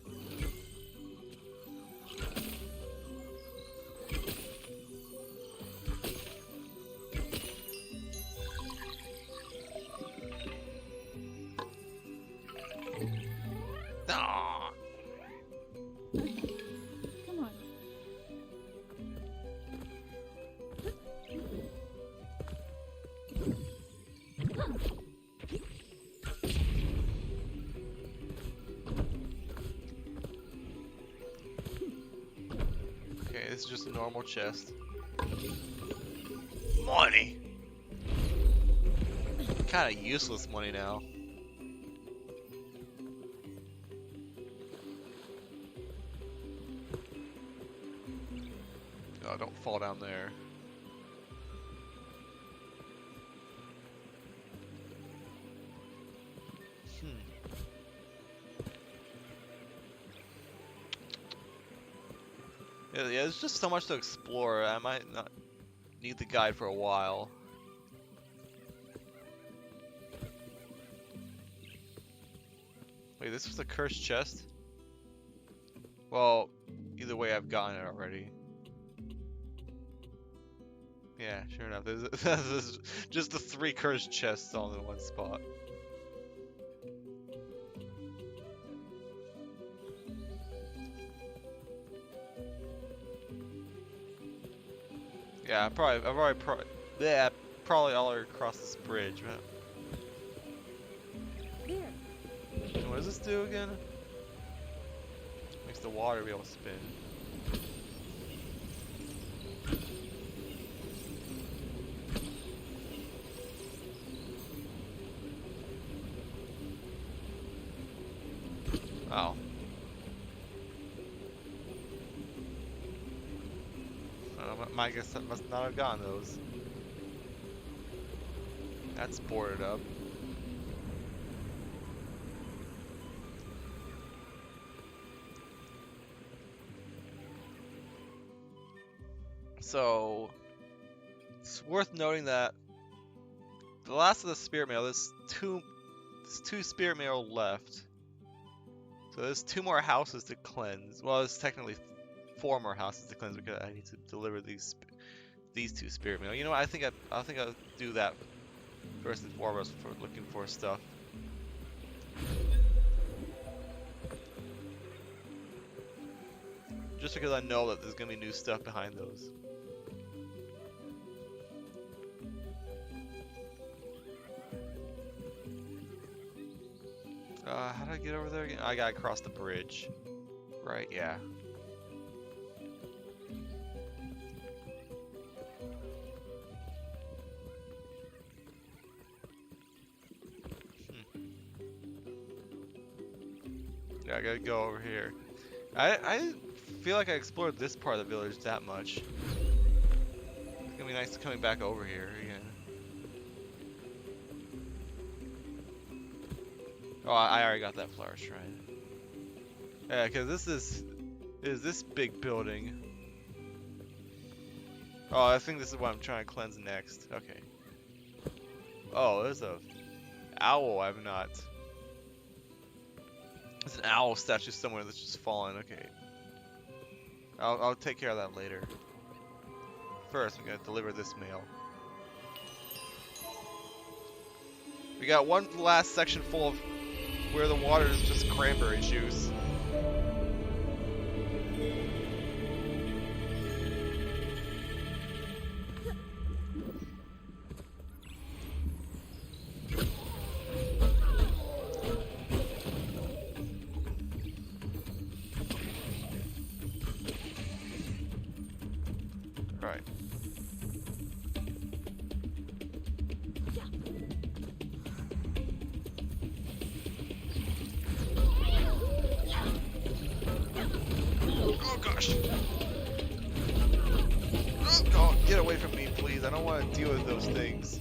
Ah! Come on. Okay, this is just a normal chest. Money! Kinda useless money now. Oh, don't fall down there. Yeah, there's just so much to explore. I might not need the guide for a while. Wait, this was the cursed chest? Well, either way, I've gotten it already. Yeah, sure enough. There's just the 3 cursed chests all in one spot. Yeah, I've already probably already crossed this bridge. But... There. And what does this do again? Makes the water be able to spin. Oh. I guess that must not have gotten those. That's boarded up. So, it's worth noting that the last of the spirit mail, there's two spirit mail left. So there's 2 more houses to cleanse. Well, it's technically 4 more houses to cleanse because I need to deliver these 2 spirit mail. You know what? I think I'll do that first and foremost for looking for stuff. Just because I know that there's gonna be new stuff behind those. How do I get over there again? I gotta cross the bridge. Right, yeah. Yeah, I gotta go over here. I feel like I explored this part of the village that much. It's gonna be nice coming back over here again. Oh, I already got that flower shrine. Yeah, because this is this big building. Oh, I think this is what I'm trying to cleanse next. Okay. Oh, there's a owl I've not. There's an owl statue somewhere that's just fallen. Okay. I'll take care of that later. First, I'm gonna deliver this mail. We got one last section full of where the water is just cranberry juice. Alright. Oh gosh. Oh, get away from me, please. I don't want to deal with those things.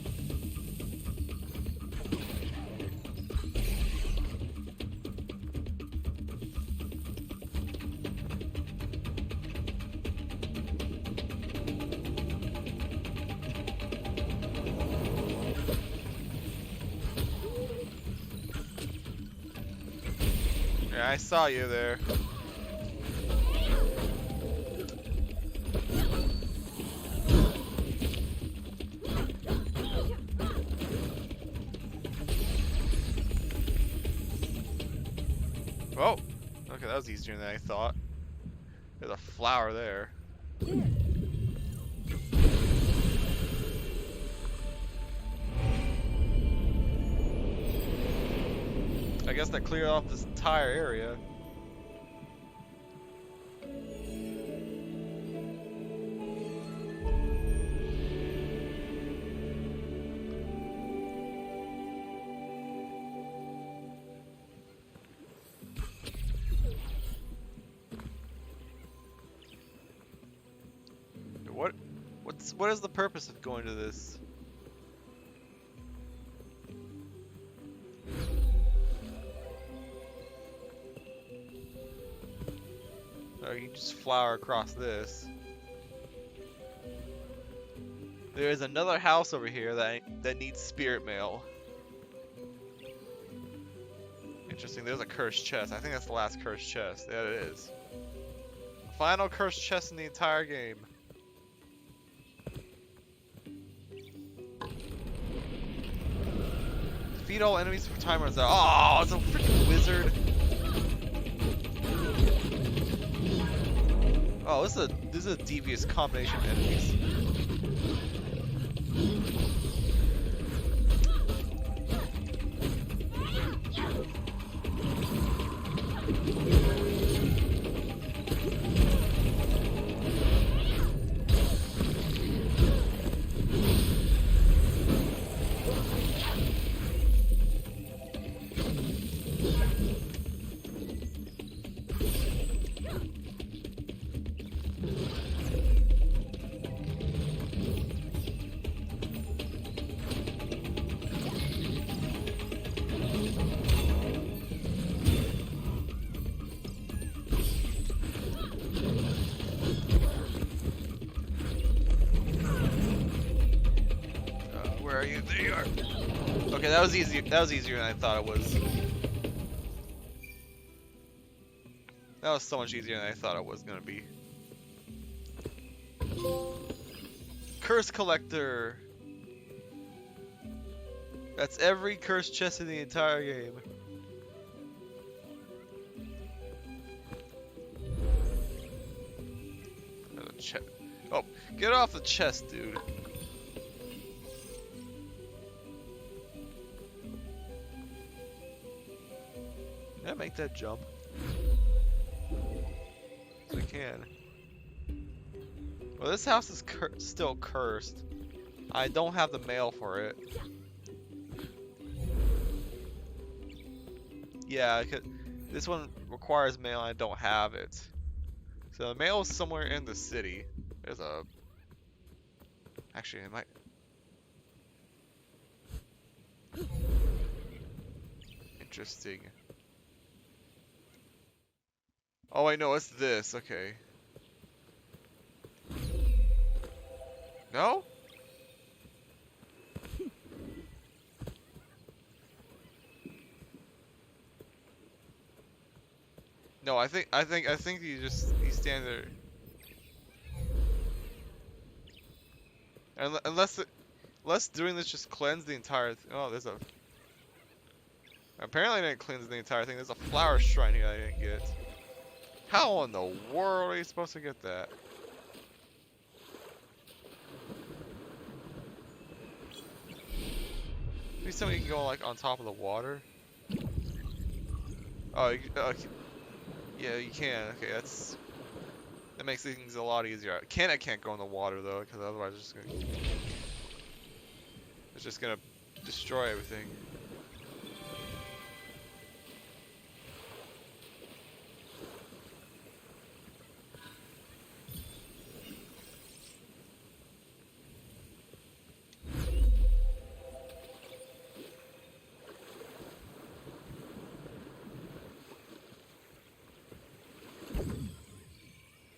Yeah, I saw you there. Oh, okay, that was easier than I thought. There's a flower there. I guess that cleared off this entire area. What is the purpose of going to this? Oh, you can just flower across this. There is another house over here that needs spirit mail. Interesting. There's a cursed chest. I think that's the last cursed chest. Yeah, it is. Final cursed chest in the entire game. Defeat all enemies before time runs out. Oh, it's a freaking wizard. Oh, this is a devious combination of enemies. Where are you? There you are. Okay, that was easy. That was easier than I thought it was. That was so much easier than I thought it was gonna be. Curse collector. That's every cursed chest in the entire game. Oh, get off the chest, dude. Can I make that jump? Yes, I can. Well, this house is still cursed. I don't have the mail for it. Yeah, this one requires mail and I don't have it. So the mail is somewhere in the city. There's a... Actually, it might... Interesting. Oh wait, no, it's this. Okay. No? No, I think you stand there. Unless doing this just cleanse the entire oh, there's a... Apparently I didn't cleanse the entire thing. There's a flower shrine here I didn't get. How in the world are you supposed to get that? Maybe somebody can go like on top of the water. Oh, yeah, you can. Okay, that's That makes things a lot easier. I can't go in the water though, because otherwise it's just gonna destroy everything.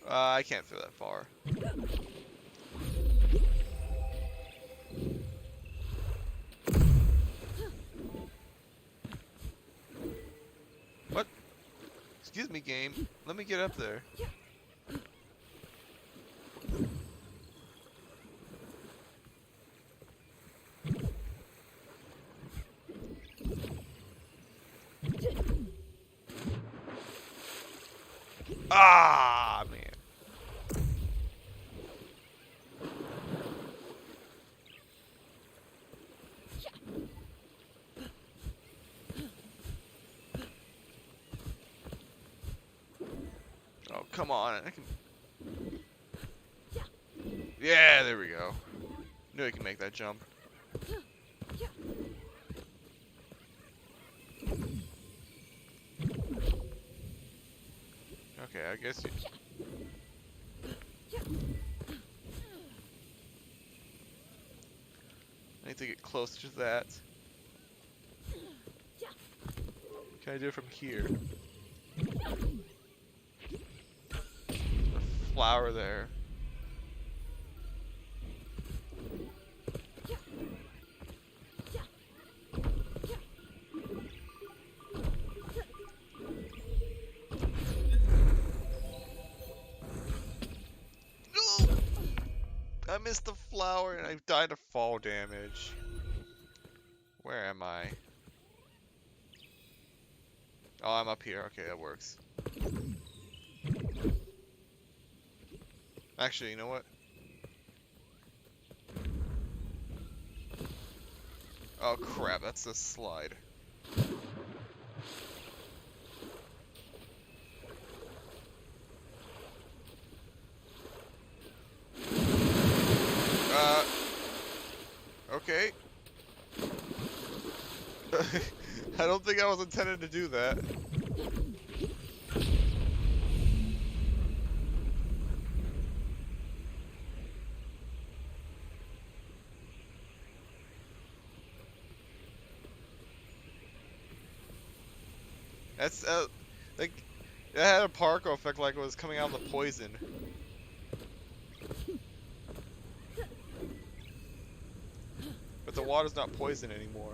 I can't throw that far. What? Excuse me, game. Let me get up there. Ah, man. Oh, come on. I can... Yeah, there we go. Knew I could make that jump. Okay, I guess you... I need to get closer to that. Can I do it from here? The flower there. No! I missed the flower and I died of fall damage. Where am I? Oh, I'm up here. Okay, that works. Actually, you know what? Oh crap, that's a slide. Okay. I don't think I was intended to do that. That's like it had a particle effect, like it was coming out of the poison. But the water's not poison anymore.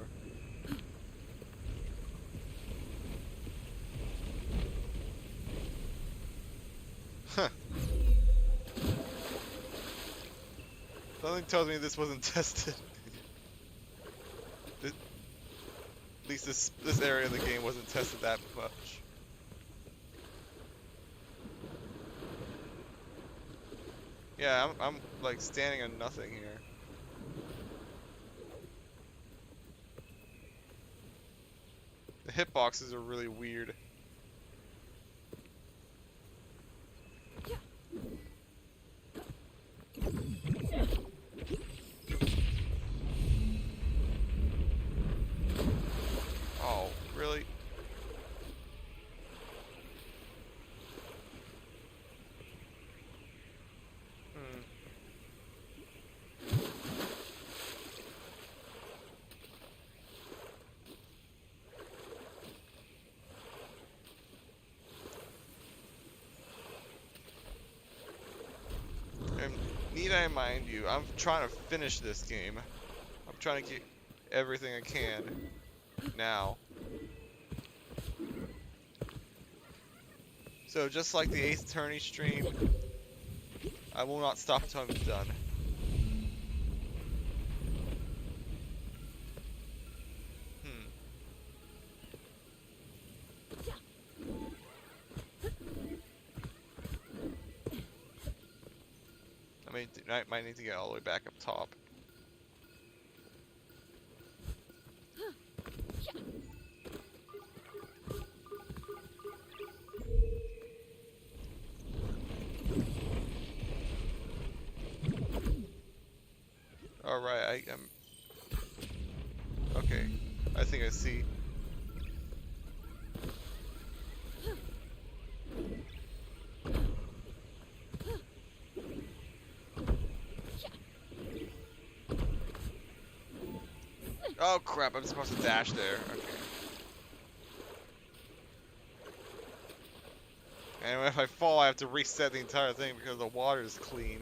Huh. Something tells me this wasn't tested. At least this area of the game wasn't tested that much. Yeah, I'm like standing on nothing here. The hitboxes are really weird. Oh, really? And need I mind you, I'm trying to finish this game. I'm trying to get everything I can now. So just like the Ace Attorney stream, I will not stop until I'm done. I might need to get all the way back up top. Alright, I am. Okay. I think I see. Oh crap, I'm supposed to dash there. Okay. And if I fall, I have to reset the entire thing because the water is clean.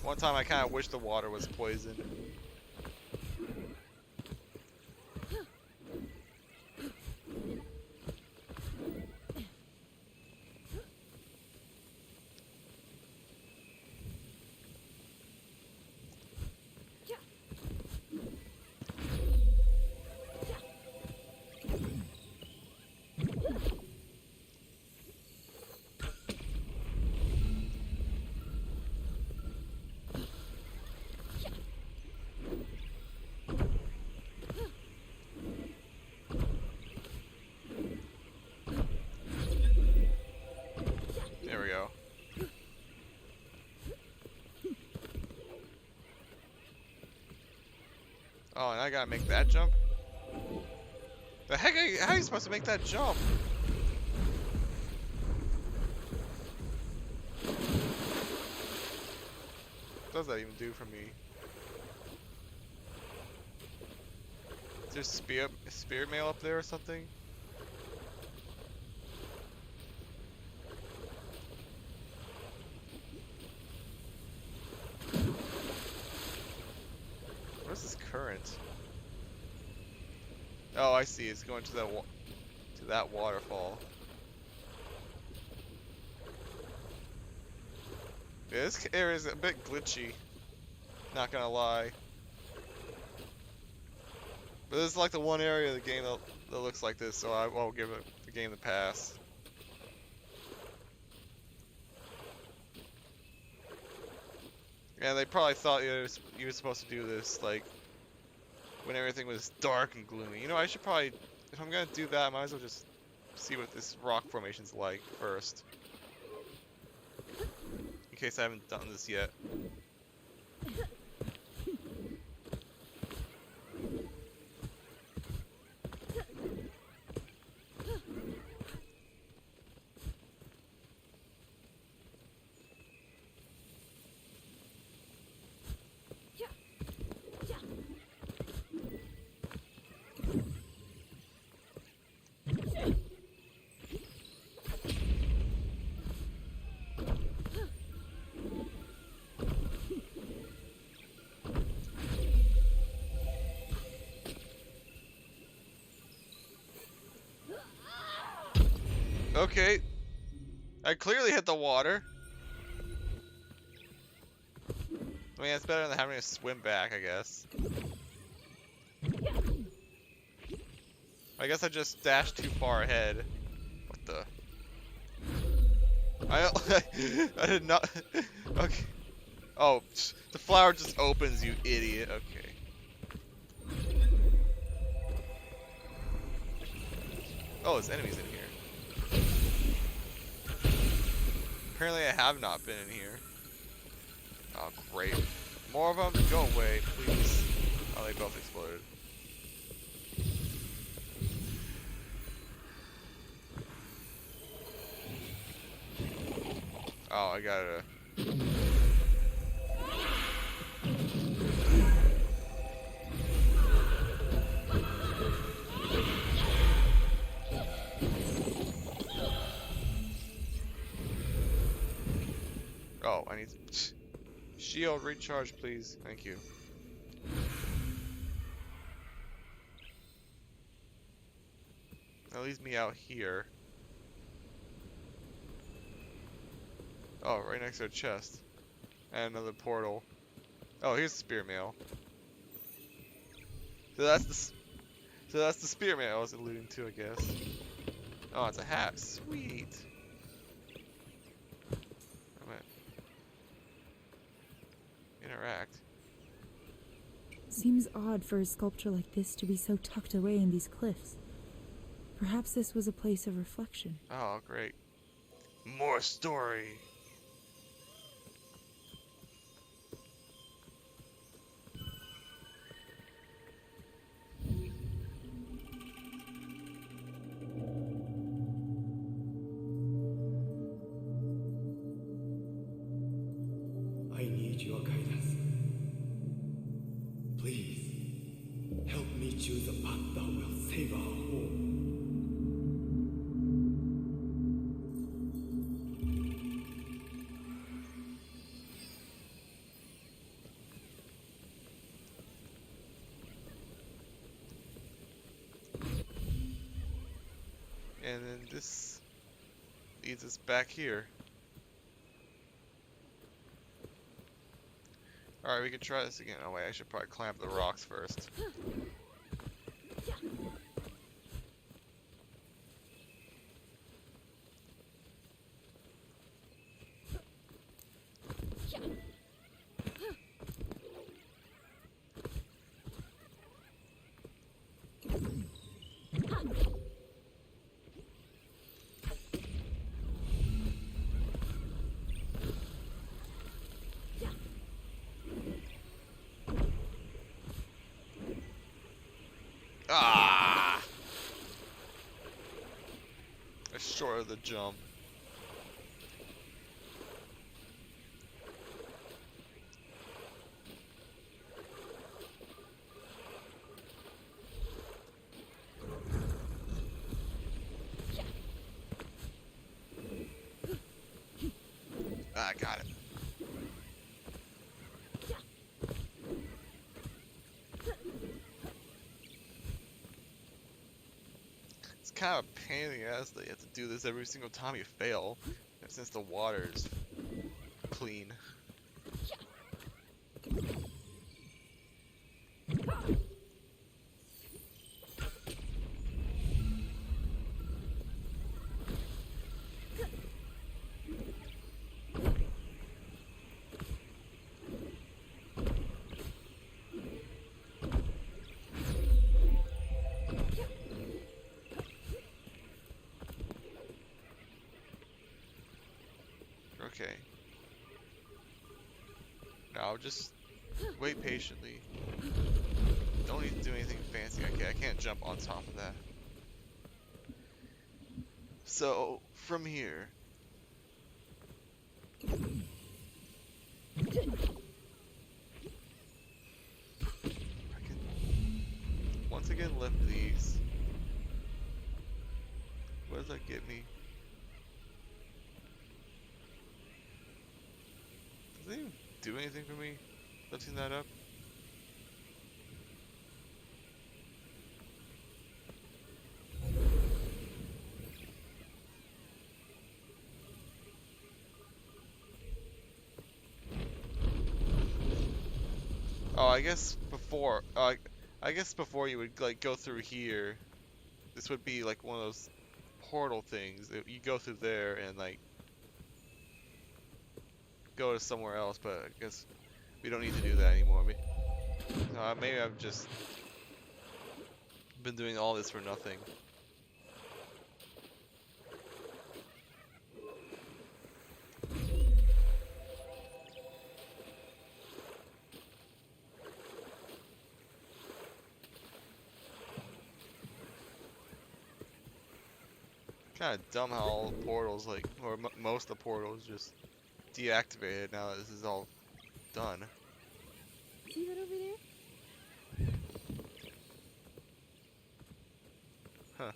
One time I kind of wish the water was poisoned. There we go. Oh, and I gotta make that jump? The heck how are you supposed to make that jump? What does that even do for me? Is there spirit mail up there or something? What is this current? Oh, I see. It's going to that waterfall. Yeah, this area is a bit glitchy. Not gonna lie. But this is like the one area of the game that looks like this, so I will give the game the pass. Yeah, they probably thought you were supposed to do this like when everything was dark and gloomy. You know, I should probably, if I'm gonna do that, I might as well just see what this rock formation's like first. In case I haven't done this yet. Okay. I clearly hit the water. I mean, it's better than having to swim back, I guess. I guess I just dashed too far ahead. What the? I did not. Okay. Oh, the flower just opens, you idiot. Okay. Oh, there's enemies in here. Apparently I have not been in here. Oh, great. More of them? Go away, please. Oh, they both exploded. Oh, I gotta... Oh, I need to... Shield recharge, please. Thank you. That leaves me out here. Oh, right next to a chest. And another portal. Oh, here's the spear mail. So that's the spear mail I was alluding to, I guess. Oh, it's a hat. Sweet. Interact. Seems odd for a sculpture like this to be so tucked away in these cliffs. Perhaps this was a place of reflection. Oh, great. More story. I need your guidance. Please, help me choose a path that will save our home. And then this leads us back here. Alright, we can try this again. Oh wait, I should probably climb up the rocks first. Ah! I short of the jump. Ah, got it. It's kind of a pain in the ass that you have to do this every single time you fail, since the water is clean. Okay. Now just wait patiently. Don't need to do anything fancy. Okay, I can't jump on top of that. So, from here. I can once again lift these. What does that get me? Does it even do anything for me? Lifting that up? Oh, I guess before, I guess before you would like go through here, this would be like one of those portal things. You go through there and like go to somewhere else, but I guess we don't need to do that anymore. Maybe I've just been doing all this for nothing. Kind of dumb how all the portals, like, or most of the portals just deactivated now that this is all done. See that over there? Huh.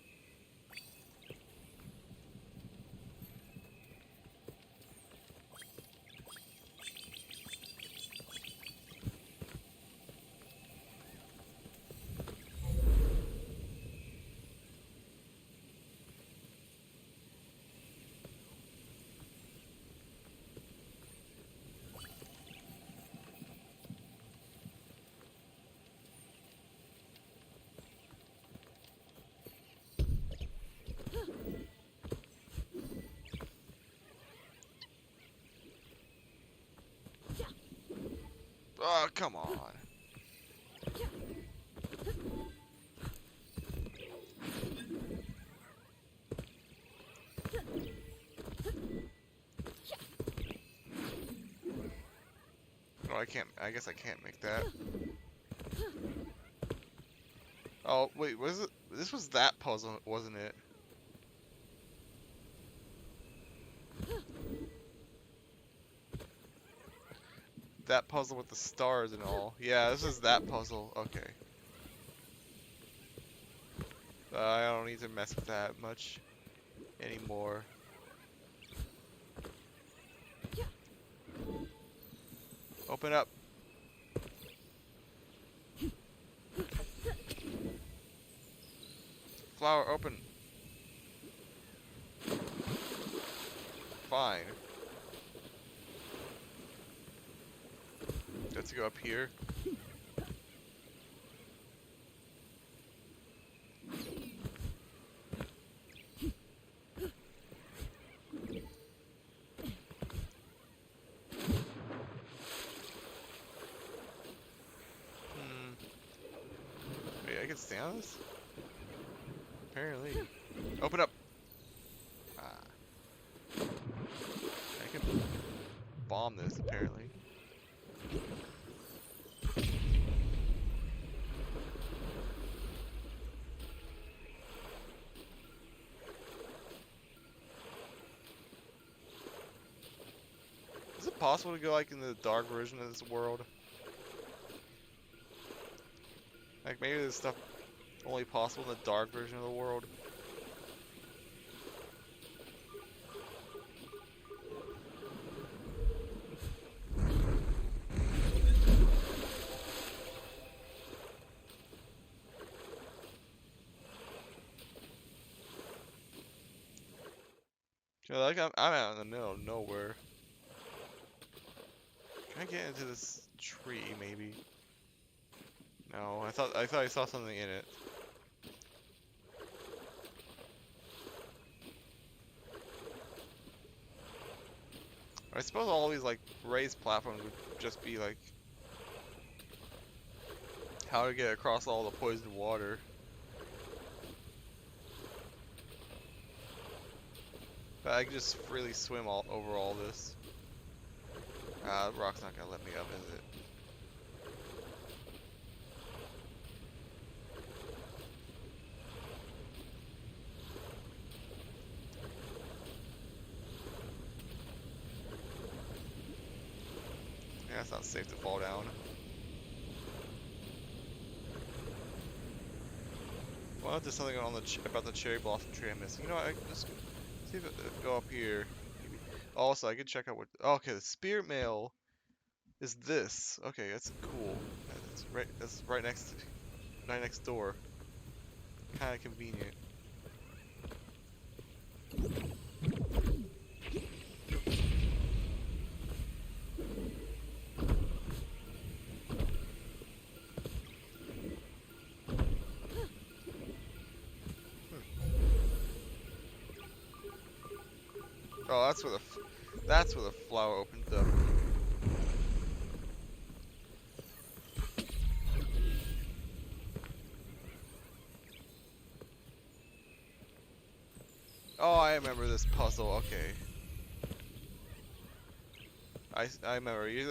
Oh, come on. Oh, I guess I can't make that. Oh, wait, was it? This was that puzzle, wasn't it? that puzzle with the stars and all. Yeah, this is that puzzle. Okay. I don't need to mess with that much anymore. Open up. Flower, open. Fine. Let's go up here. Wait, I can stand on this? Apparently. Open up. I can bomb this, apparently. Is it possible to go like in the dark version of this world? Like maybe this stuff only possible in the dark version of the world? Like I'm out in the middle of nowhere. Can I get into this tree maybe? No, I thought I saw something in it. I suppose all these like raised platforms would just be like how to get across all the poisoned water. But I can just freely swim all over all this. The rock's not gonna let me up, is it? Yeah, it's not safe to fall down. Well, there's something on the about the cherry blossom tree I'm missing. You know what? I can just see if it go up here. Maybe. Also, I can check out what. Oh, okay, the spirit mail is this. Okay, that's cool. That's right. That's right next door. Kind of convenient. Oh, that's where the flower opened up. Oh, I remember this puzzle. Okay. I remember. I mean,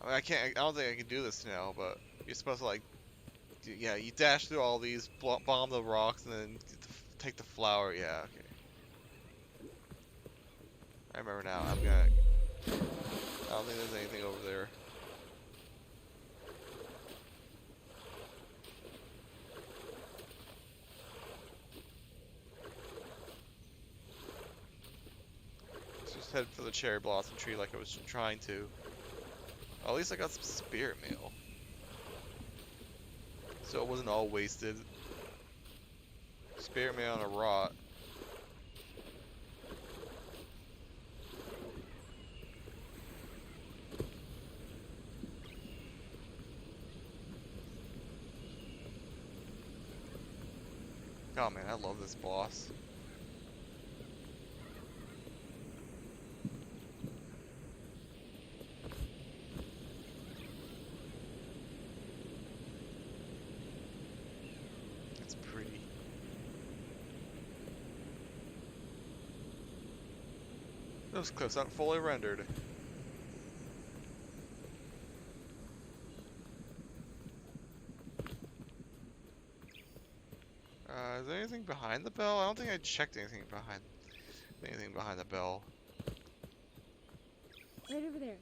I can't. I don't think I can do this now, but you're supposed to like. Yeah, you dash through all these, bomb the rocks, and then take the flower. Yeah. Okay. I remember now. I don't think there's anything over there. Let's just head for the cherry blossom tree like I was trying to. At least I got some spirit mail. So it wasn't all wasted. Spirit mail and a rot. Oh man, I love this boss. It's pretty. Those cliffs aren't fully rendered. Is there anything behind the bell? I don't think I checked anything behind the bell. Right over there.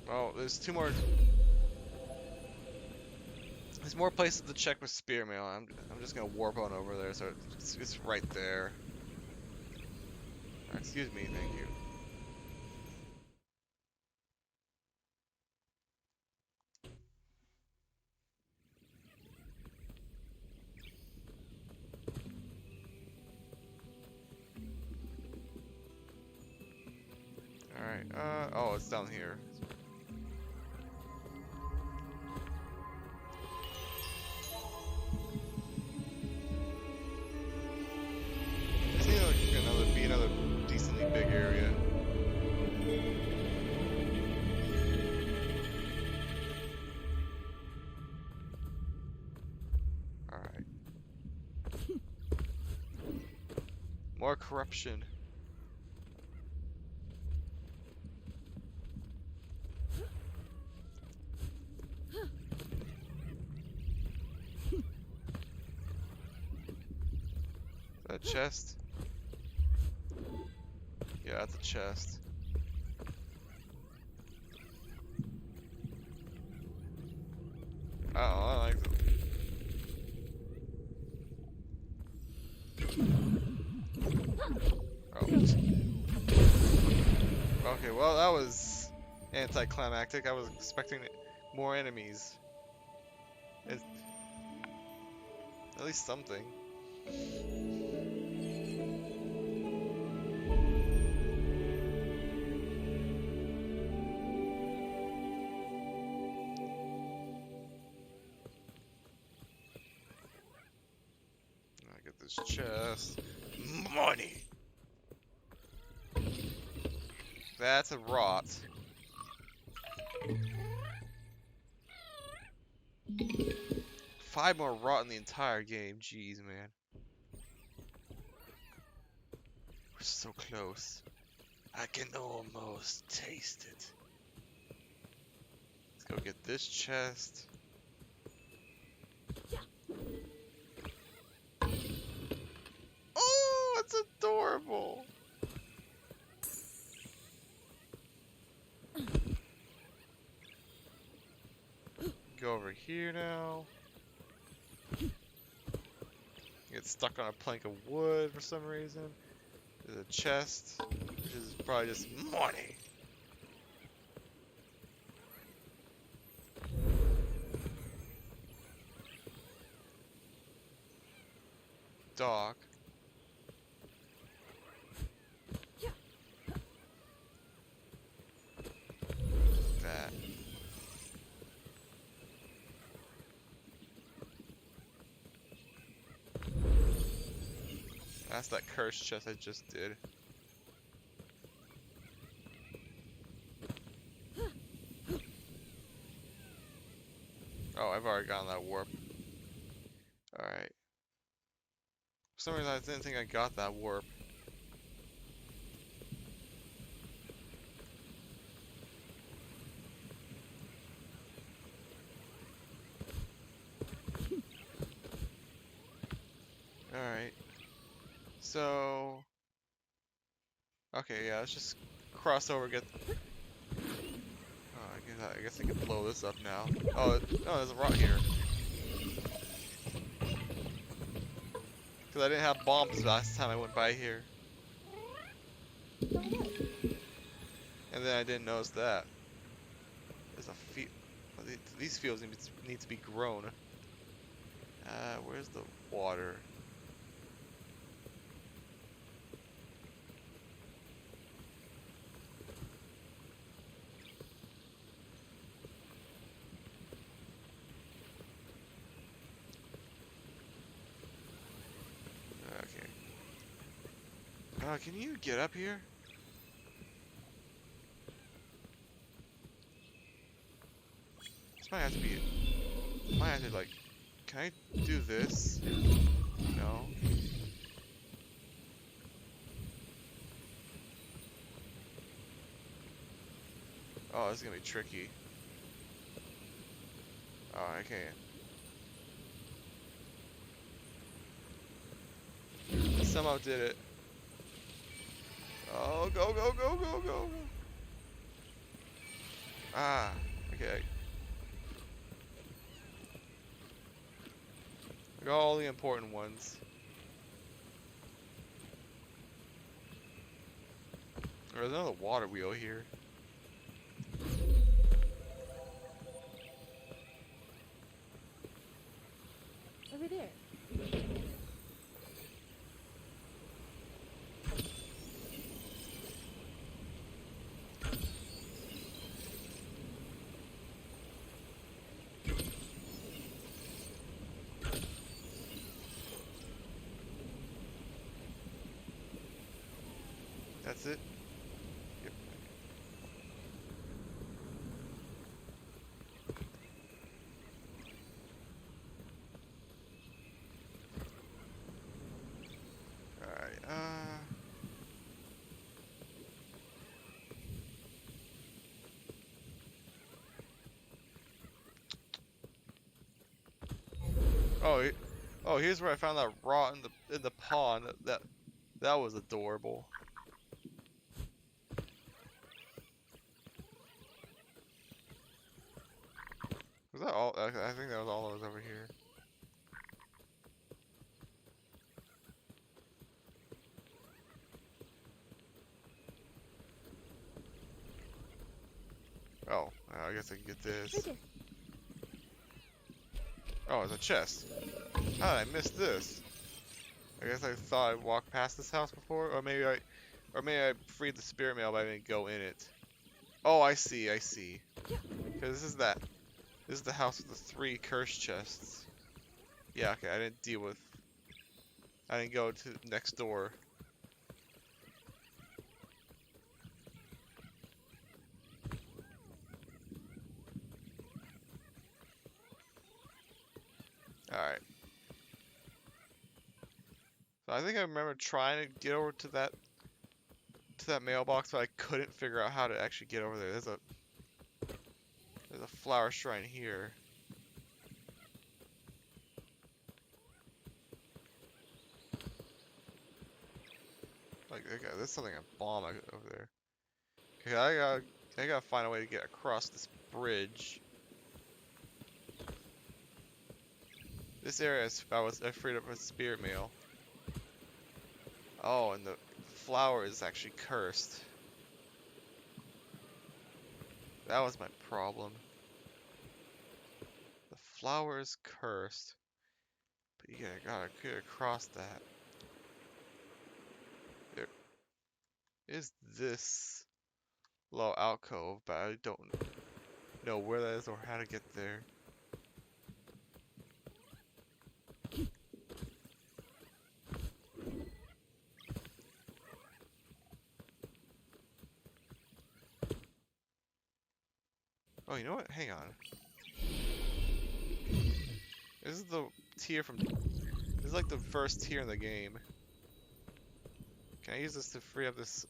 Oh, there's two more. There's more places to check with Spearmail. I'm just gonna warp on over there, so it's right there. Excuse me, thank you. Alright, oh, it's down here. Just need like another decently big area. Alright. More corruption. That chest? Yeah, that's a chest. Oh, I like them. Oh. Okay, well that was anticlimactic. I was expecting more enemies. It's at least something. I get this chest. Money! That's a rot. Five more rot in the entire game. Jeez, man. We're so close. I can almost taste it. Let's go get this chest. Oh, it's adorable. Go over here now. Get stuck on a plank of wood for some reason. There's a chest, which is probably just money. Dock. That. That's that cursed chest I just did. Oh, I've already gotten that warp. Alright. For some reason I didn't think I got that warp. Alright. So... Okay, yeah, let's just cross over, get... Oh, I guess I can blow this up now. Oh, no, there's a rot here. Because I didn't have bombs last time I went by here. And then I didn't notice that. There's a field. These fields need to be grown. Where's the water? Okay. Can you get up here? This might have to be. Might have to like. Can I do this? No. Oh, this is gonna be tricky. Oh, I can't. Somehow did it. Oh, go, go, go, go, go. Ah, okay. I got all the important ones. There's another water wheel here. Over there. That's it? Yep. Alright, oh, here's where I found that rot in the pond. That was adorable. Was that all? I think that was all that was over here. Oh, I guess I can get this. Right there. Oh, it's a chest. How did I miss this? I guess I thought I walked past this house before, or maybe I freed the spirit mail, but I didn't go in it. Oh, I see. Because this is the house with the 3 cursed chests. Yeah, okay, I didn't go to next door. Alright. So I think I remember trying to get over to that mailbox, but I couldn't figure out how to actually get over there. There's a flower shrine here. Like, okay, there's something a bomb over there. Okay, I gotta find a way to get across this bridge. This area I freed up with spirit mail. Oh, and the flower is actually cursed. That was my problem. The flower is cursed. But you gotta get across that. There is this little alcove, but I don't know where that is or how to get there. Oh, you know what? Hang on. This is the tier from... This is like the first tier in the game. Can I use this to free up this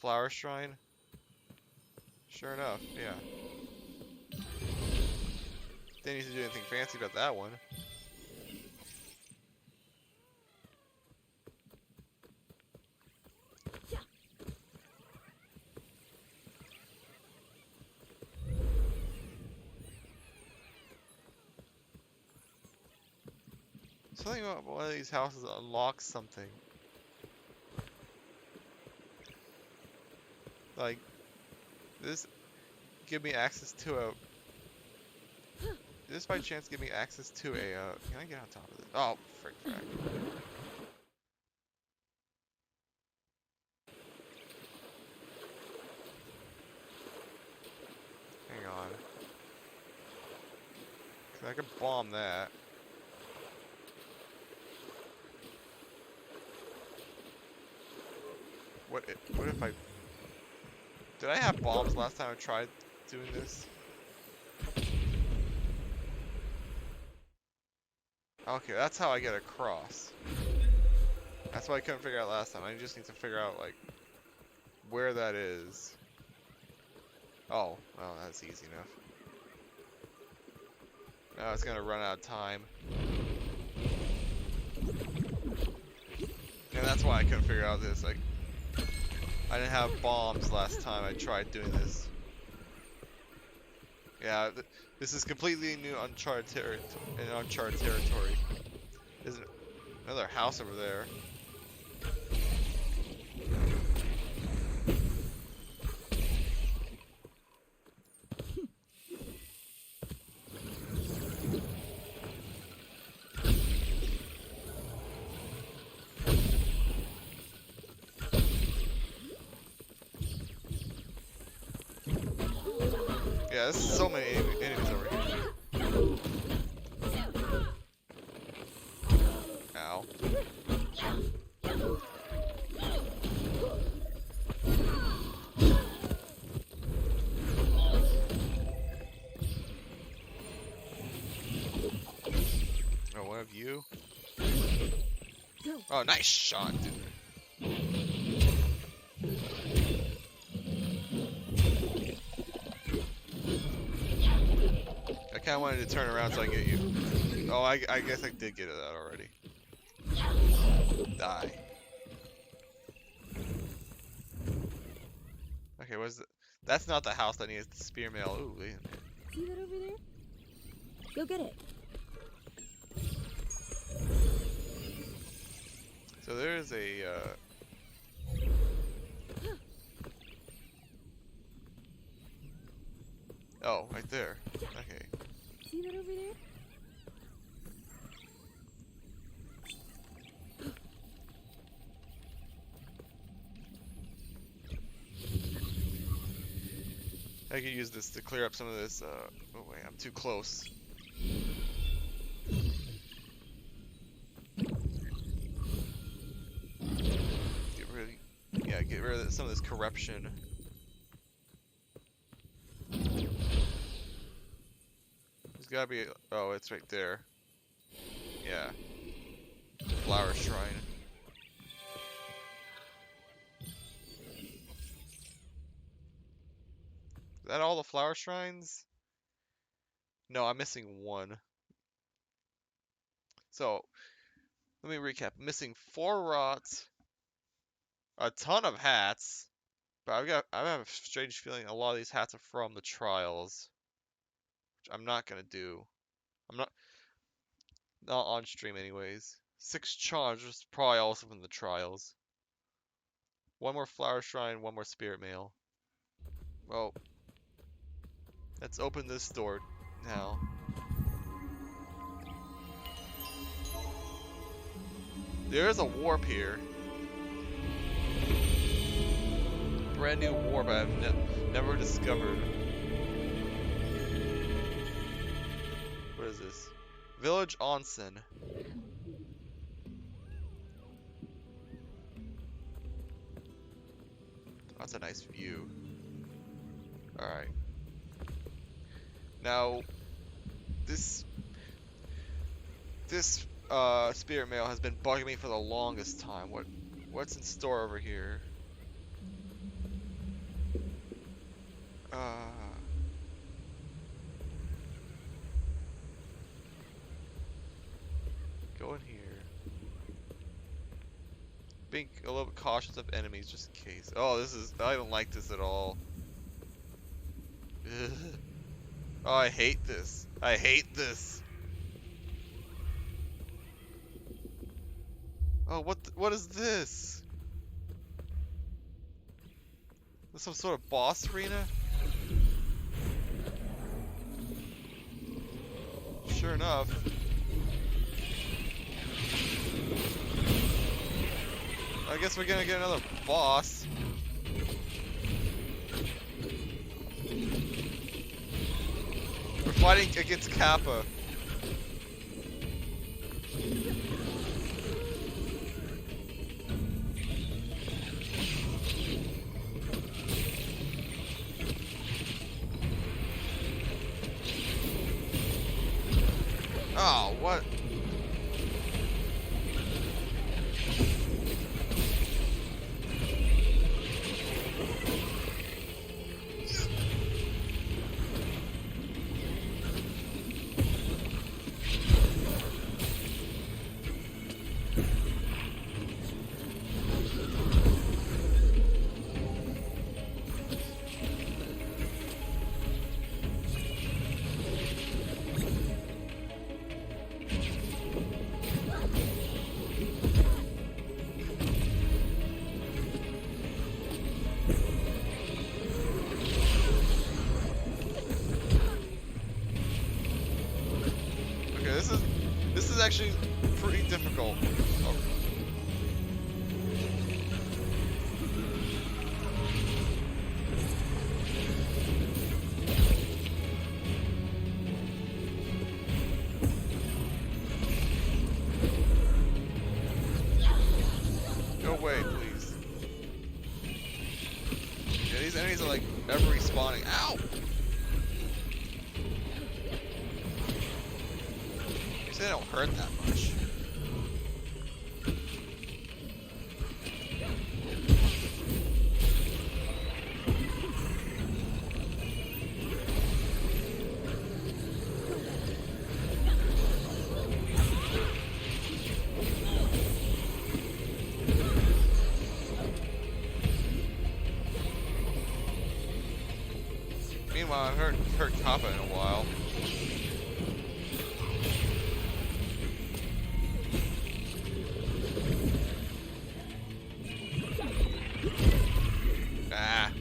flower shrine? Sure enough, yeah. Didn't need to do anything fancy about that one. Something about one of these houses unlocks something. Like, this give me access to a... This by chance give me access to a, can I get on top of this? Oh, frick. Hang on. 'Cause I can bomb that. What if I... Did I have bombs last time I tried doing this? Okay, that's how I get across. That's what I couldn't figure out last time. I just need to figure out, like, where that is. Oh, well, that's easy enough. Now it's gonna run out of time. And that's why I couldn't figure out this, like... I didn't have bombs last time I tried doing this. Yeah, this is completely new uncharted territory. There's another house over there. Yeah, there's so many enemies over here. Ow. Oh, one of you? Oh, nice shot, dude. I kind of wanted to turn around so I get you. Oh, I guess I did get it out already. Die. Okay, what's the... That's not the house that needs the spear mail. Ooh, wait a minute. See that over there? Go get it. So there's a, Oh, right there. Okay. See that over there? I could use this to clear up some of this, oh wait, I'm too close. Get rid of some of this corruption. There's gotta be, oh, it's right there. Yeah. Flower Shrine. Is that all the flower shrines? No, I'm missing one. So, let me recap. Missing 4 rots, a ton of hats, but I have a strange feeling a lot of these hats are from the trials, which I'm not gonna do. I'm not on stream anyways. 6 charms, which is probably also from the trials. 1 more flower shrine, 1 more spirit mail. Well, let's open this door now. There's a warp here. Brand new warp I've never discovered. What is this? Village Onsen. That's a nice view. Alright. Now, this spirit mail has been bugging me for the longest time. What's in store over here? Go in here. Being a little bit cautious of enemies just in case. Oh, I don't like this at all. Ugh. Oh, I hate this. I hate this. Oh, what is this? This some sort of boss arena? Sure enough. I guess we're gonna get another boss. We're fighting against Kappa. Oh, what? is actually pretty difficult. Oh. Go away, please. Yeah, these enemies are like ever respawning. Ow! You say they don't hurt that much. Meanwhile, I haven't heard Kappa in a while. Ah.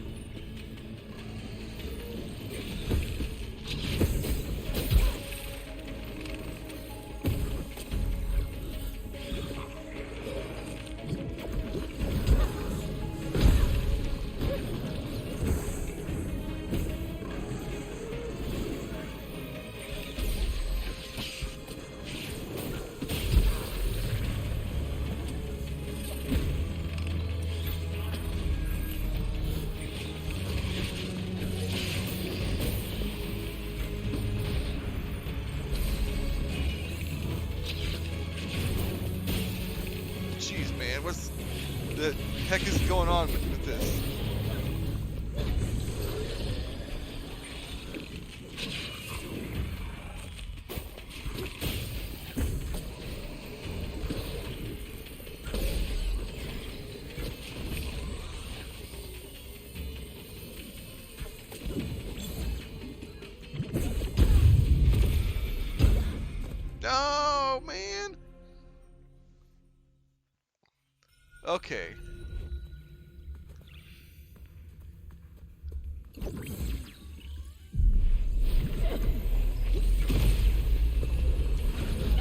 Jeez, man, what's the heck is going on with this? No, man. Okay.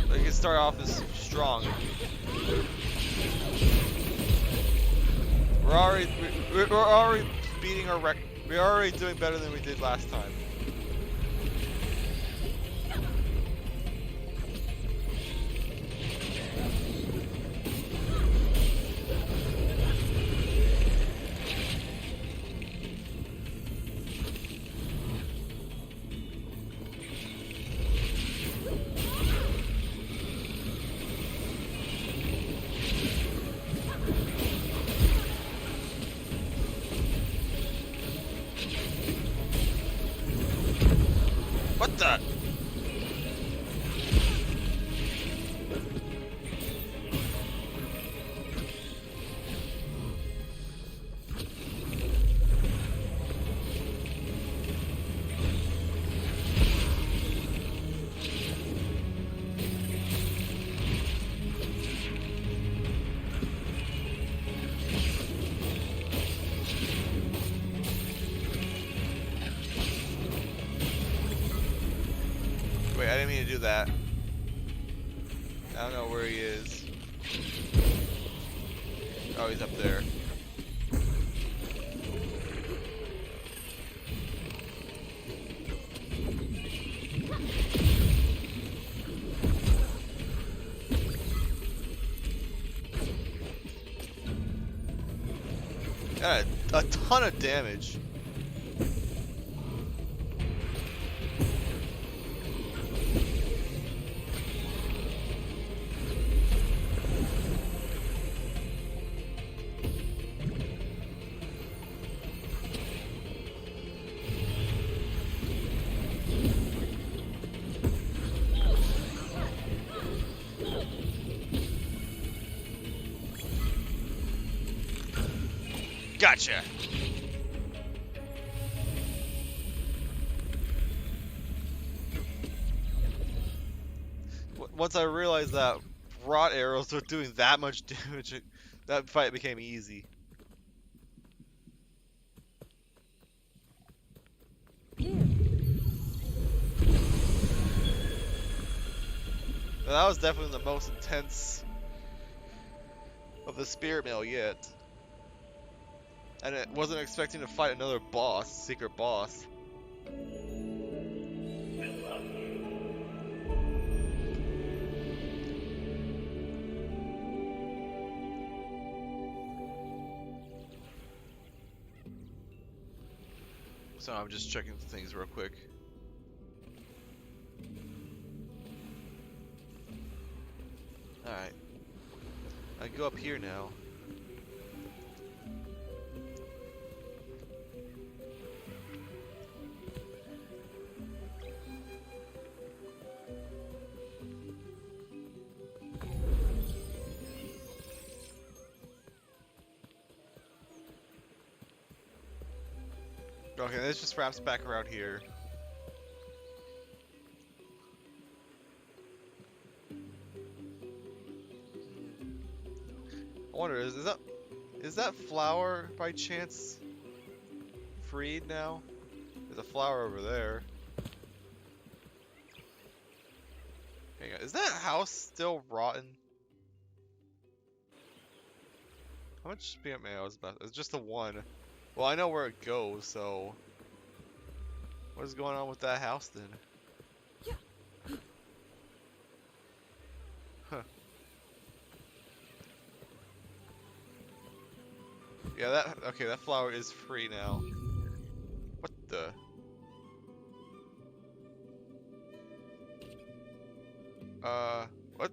They can start off as strong. We're already beating our record. We're already doing better than we did last time. What the? Wait, I didn't mean to do that. I don't know where he is. Oh, he's up there. Got a ton of damage. Gotcha. Once I realized that rot arrows were doing that much damage, that fight became easy. That was definitely the most intense of the spirit mail yet. And it wasn't expecting to fight another boss, secret boss. So I'm just checking things real quick. Alright. I go up here now. Okay, this just wraps back around here. I wonder, is that flower by chance freed now? There's a flower over there. Hang on, is that house still rotten? How much spirit mail is about? It's just the one. Well, I know where it goes, so what is going on with that house then? Huh. Yeah, that flower is free now. What the? What?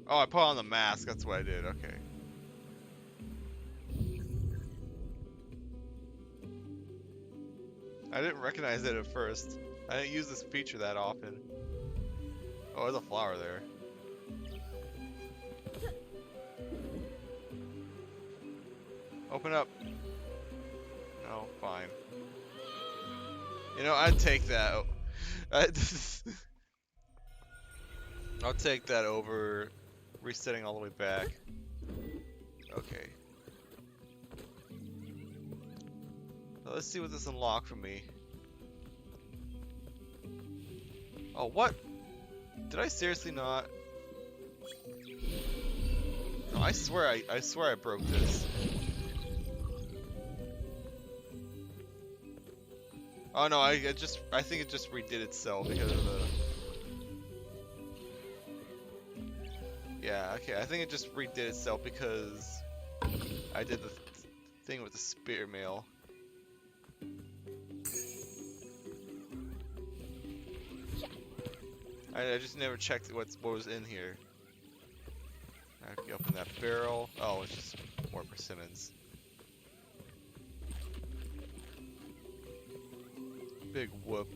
Oh, I put on the mask, that's what I did, okay. I didn't recognize it at first. I didn't use this feature that often. Oh, there's a flower there. Open up. No, fine. You know, I'd take that. I'll take that over resetting all the way back. Okay. So let's see what this unlocked for me. Oh, what? Did I seriously not? No, I swear I broke this. Oh no, I think it just redid itself because of the. Yeah, okay, I think it just redid itself because I did the thing with the spirit mail. I just never checked what was in here. I can open that barrel. Oh, it's just more persimmons. Big whoop.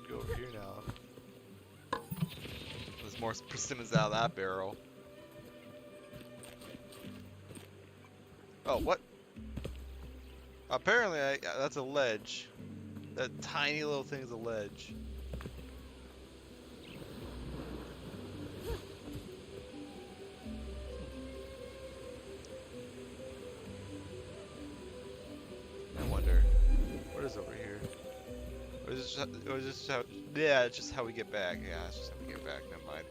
Go over here now. There's more persimmons out of that barrel. Oh, what? Apparently, that's a ledge. That tiny little thing is a ledge. I wonder, what is over here? Or is it just how, yeah, it's just how we get back. Yeah, it's just how we get back. Never mind.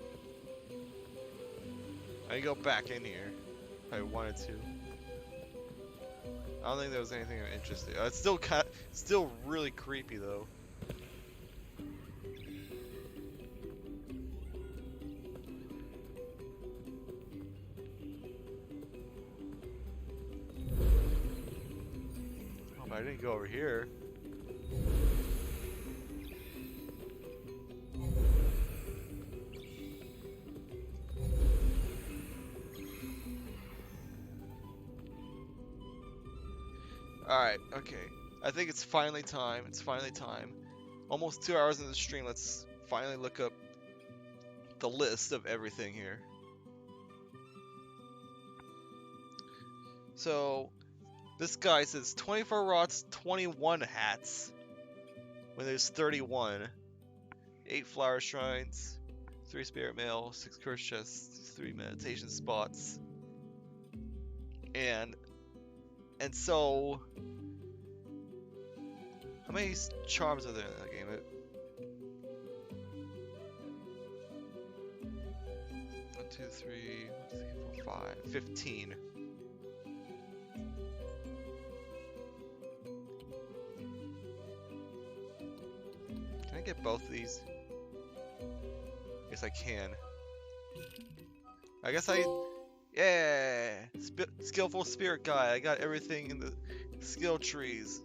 I can go back in here if I wanted to. I don't think there was anything interesting. It's still really creepy though. Oh, but I didn't go over here. Alright, okay. I think it's finally time. It's finally time. Almost 2 hours into the stream, let's finally look up the list of everything here. So, This guy says 24 rots, 21 hats. When there's 31. 8 flower shrines, 3 spirit mail, 6 curse chests, 3 meditation spots. And so how many charms are there in that game? 1, 2, 3, 4, 5, 15. Can I get both of these? Yes, I can. I guess yeah! Skillful spirit guy. I got everything in the skill trees.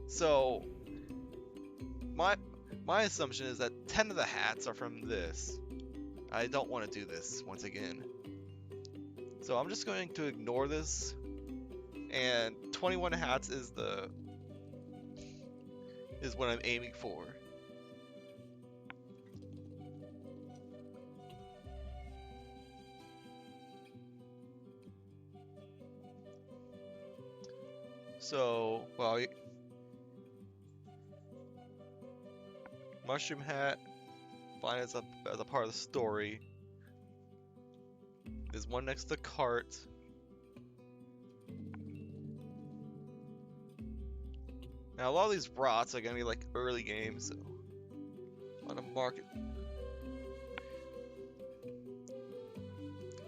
So, my assumption is that 10 of the hats are from this. I don't want to do this once again. So I'm just going to ignore this. And 21 hats is what I'm aiming for. So, well, mushroom hat, fine as a part of the story. There's one next to the cart. Now a lot of these rots are gonna be like early games, so on a market.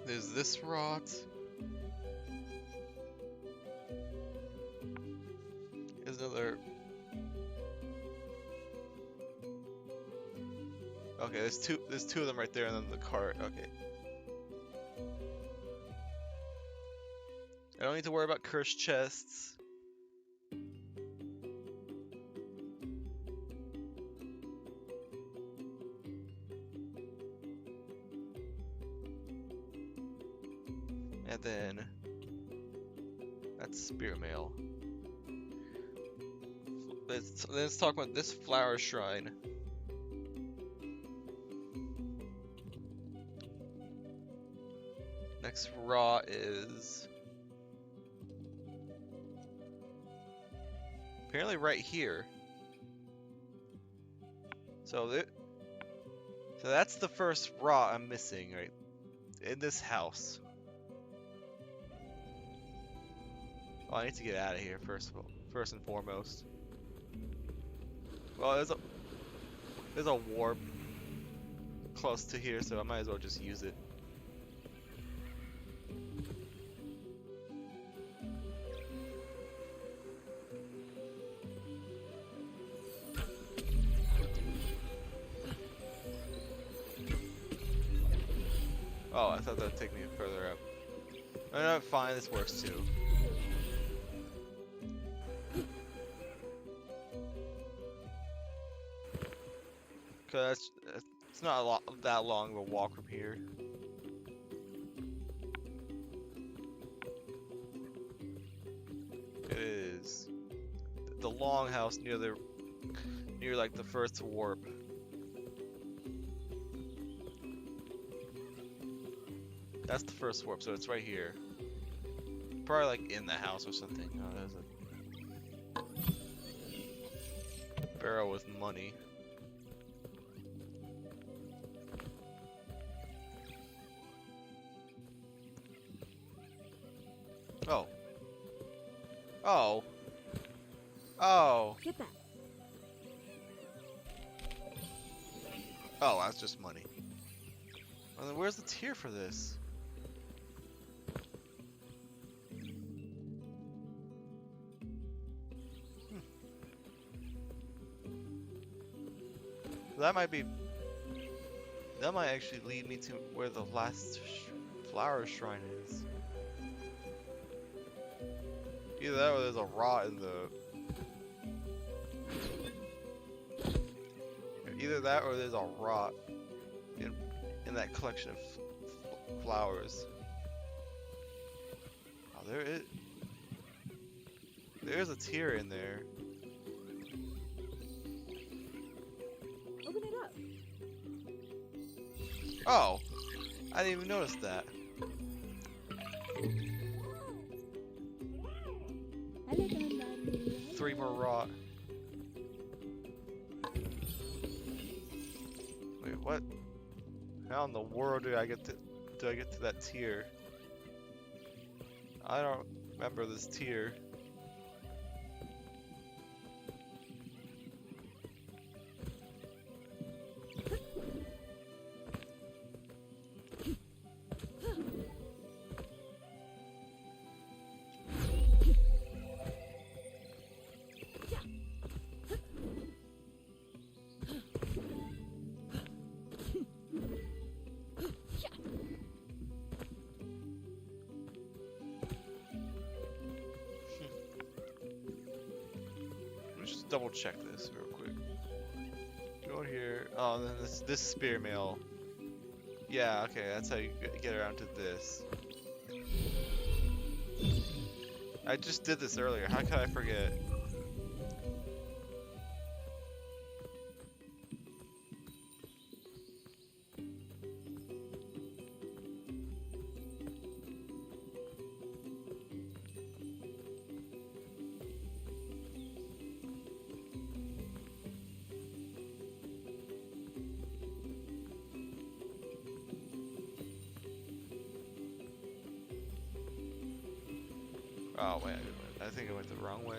There's this rot. There's another. Okay, there's two of them right there, and then the cart. Okay. I don't need to worry about cursed chests. And then that's spirit mail. Let's talk about this flower shrine. Next raw is apparently right here. So that's the first raw I'm missing, right? In this house. Oh, I need to get out of here first and foremost. Well, there's a warp close to here, so I might as well just use it. Oh, I thought that would take me further up. No, fine, this works too. Cause it's not that long of a walk from here. It is the longhouse near like the first warp. That's the first warp, so it's right here. Probably like in the house or something. Oh, there's a barrel with money. Oh. Oh. Oh. Get that. Oh, that's just money. Well, then where's the tier for this? That might actually lead me to where the last flower shrine is. Either that or there's a rot in the... Either that or there's a rot in that collection of flowers. Oh, there's a tier in there. Open it up. Oh, I didn't even notice that. Halo teman baru. 3 more rot. Wait, what? How in the world do I get to that tier? I don't remember this tier. Let me just double check this real quick. Go here. Oh, and then this spear mail. Yeah, okay, that's how you get around to this. I just did this earlier. How could I forget? Oh wait, I think I went the wrong way.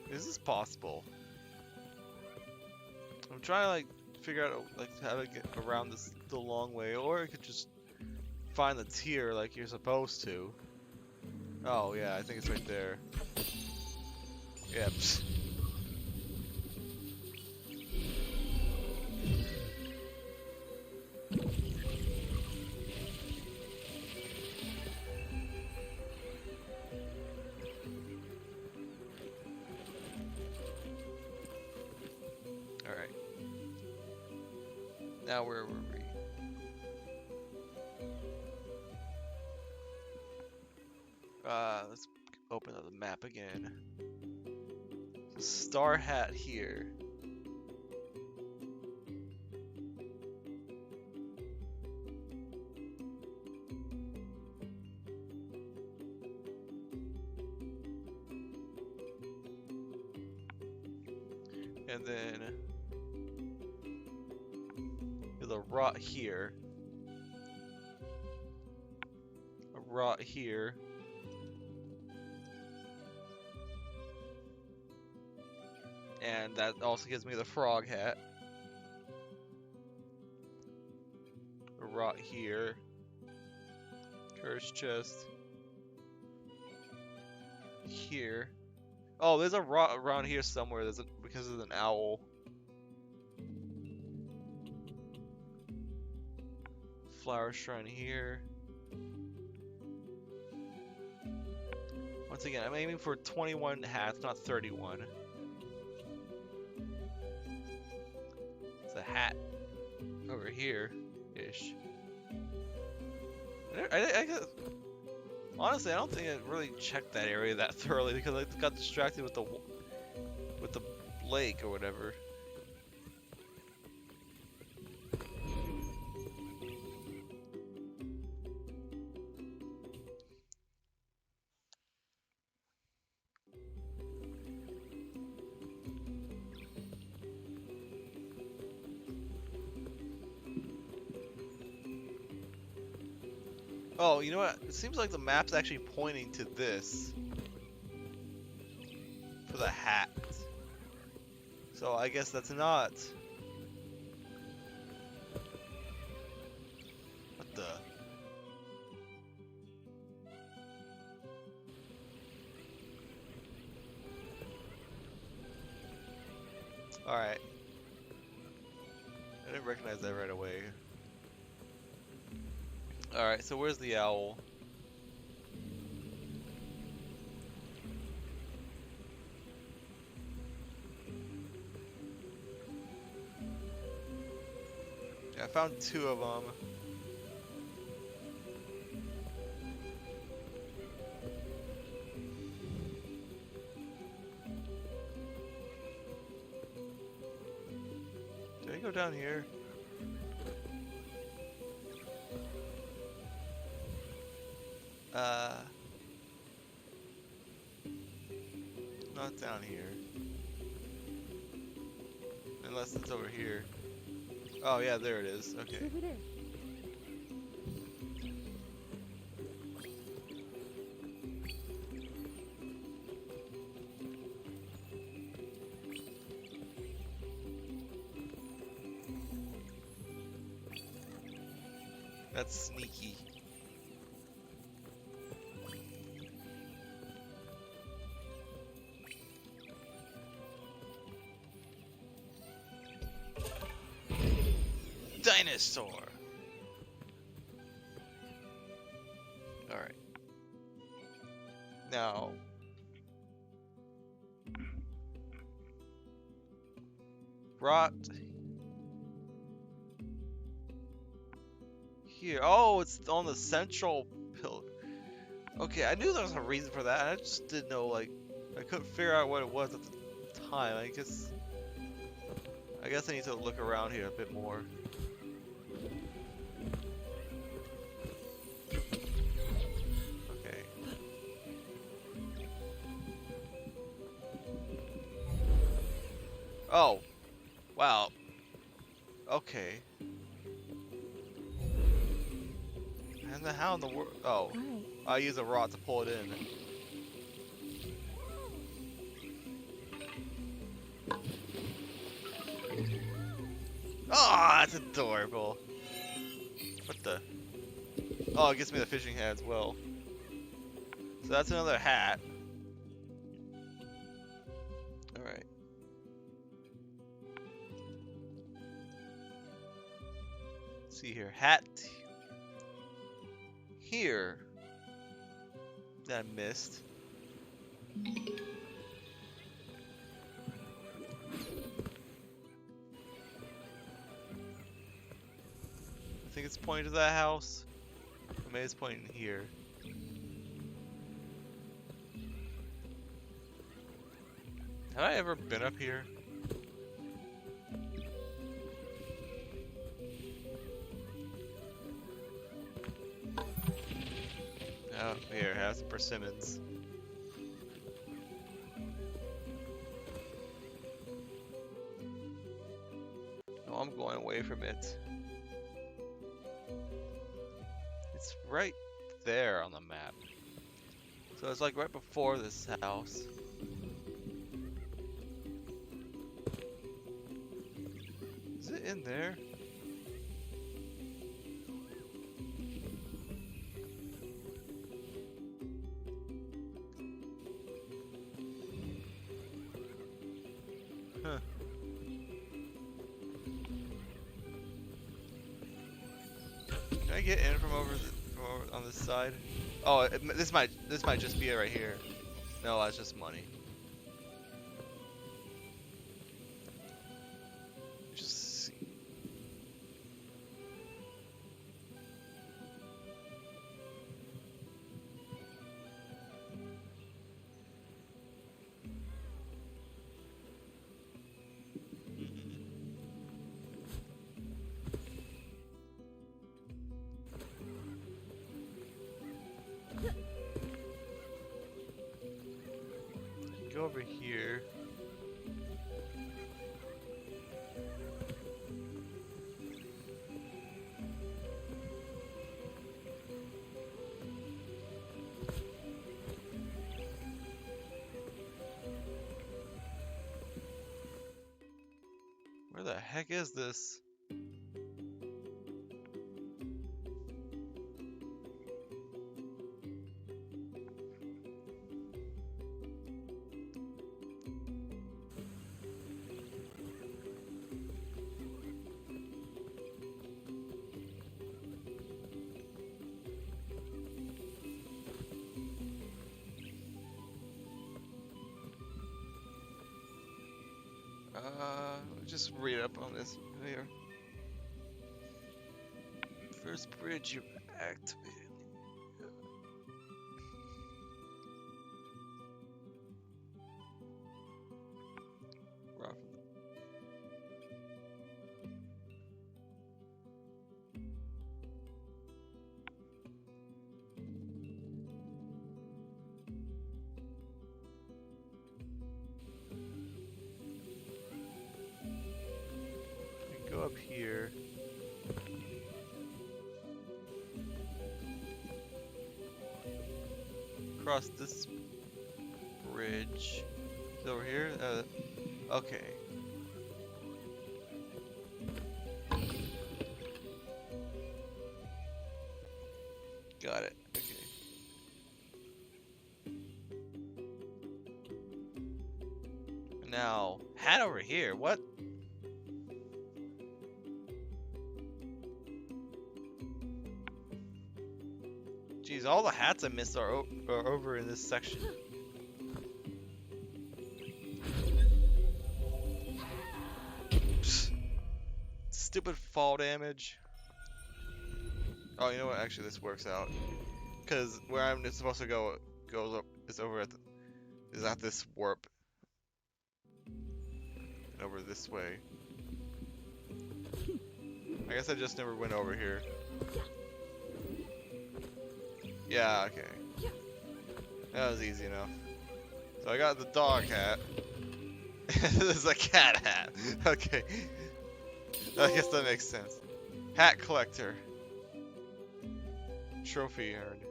Is this possible? I'm trying to like figure out like how to get around this the long way, or I could just find the tier like you're supposed to. Oh yeah, I think it's right there. Yeah. Psst. All right. Now where were we? Let's open up the map again. Star Hat here. And then there's a rot here. A rot here. And that also gives me the frog hat. A rot here. Curse chest. Here. Oh, there's a rot around here somewhere. Because there's an owl. Flower shrine here. Once again, I'm aiming for 21 hats, not 31. It's a hat over here ish. Honestly, I don't think I really checked that area that thoroughly because I got distracted with the lake or whatever. Oh, you know what? It seems like the map's actually pointing to this for the hat. So I guess that's not. What the? Alright. I didn't recognize that right away. Alright, so where's the owl? Yeah, I found 2 of them. go down here? Not down here. Unless it's over here. Oh yeah, there it is. Okay. Over there. That's sneaky. Dinosaur. All right. Now. Rot. Here. Oh, it's on the central pillar. Okay, I knew there was a reason for that. I just didn't know, like, I couldn't figure out what it was at the time. I guess I need to look around here a bit more. Okay. Oh. Wow. Okay. And then how in the world? Oh. All right. I use a rod to pull it in. Oh, that's adorable. What the? Oh, it gives me the fishing hat as well. So that's another hat. Alright. Let's see here. Hat. Here. That I missed. I think it's pointing to that house. Or maybe it's pointing here. Have I ever been up here? Oh, here, has persimmons. No, I'm going away from it. It's right there on the map. So it's like right before this house. Is it in there? Huh. Can I get in from over on this side? Oh, this might just be it right here. No, that's just money. Just see. Go over here. Where the heck is this? Just read up on this here. First bridge you've activated. up here. Across this bridge. Is it over here? Okay. Got it. Okay. Now, hat over here. What? Jeez, all the hats I missed are over in this section. Psst. Stupid fall damage. Oh, you know what? Actually, this works out. Because where I'm supposed to go goes up. Is over at is at this warp. And over this way. I guess I just never went over here. Yeah, okay. That was easy enough. So I got the dog hat. This is a cat hat. Okay. I guess that makes sense. Hat collector. Trophy earned.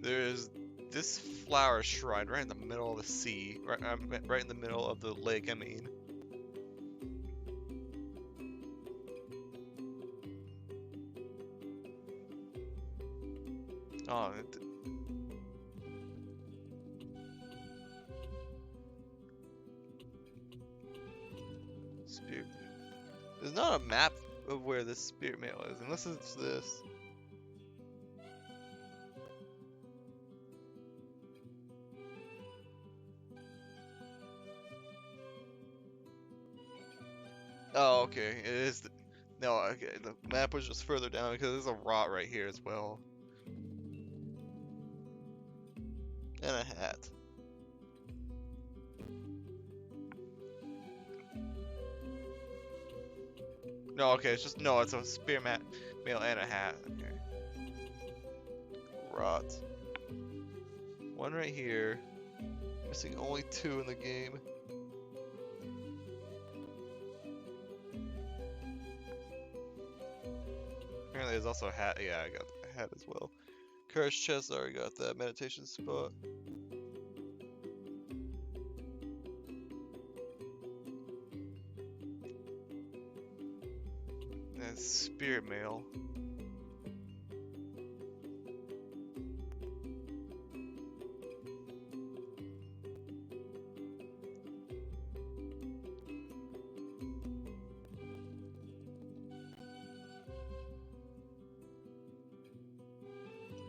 There's this flower shrine right in the middle of the sea, right in the middle of the lake, I mean. Oh, spirit. There's not a map of where this spirit mail is, unless it's this. Oh, okay. It is. No, okay. The map was just further down because there's a rot right here as well. And a hat. No, okay. It's just no. It's a spear mail and a hat. Okay. Rot. One right here. Missing only 2 in the game. Apparently there's also a hat. Yeah, I got a hat as well. Courage chest, already got that. Meditation spot. And spirit mail.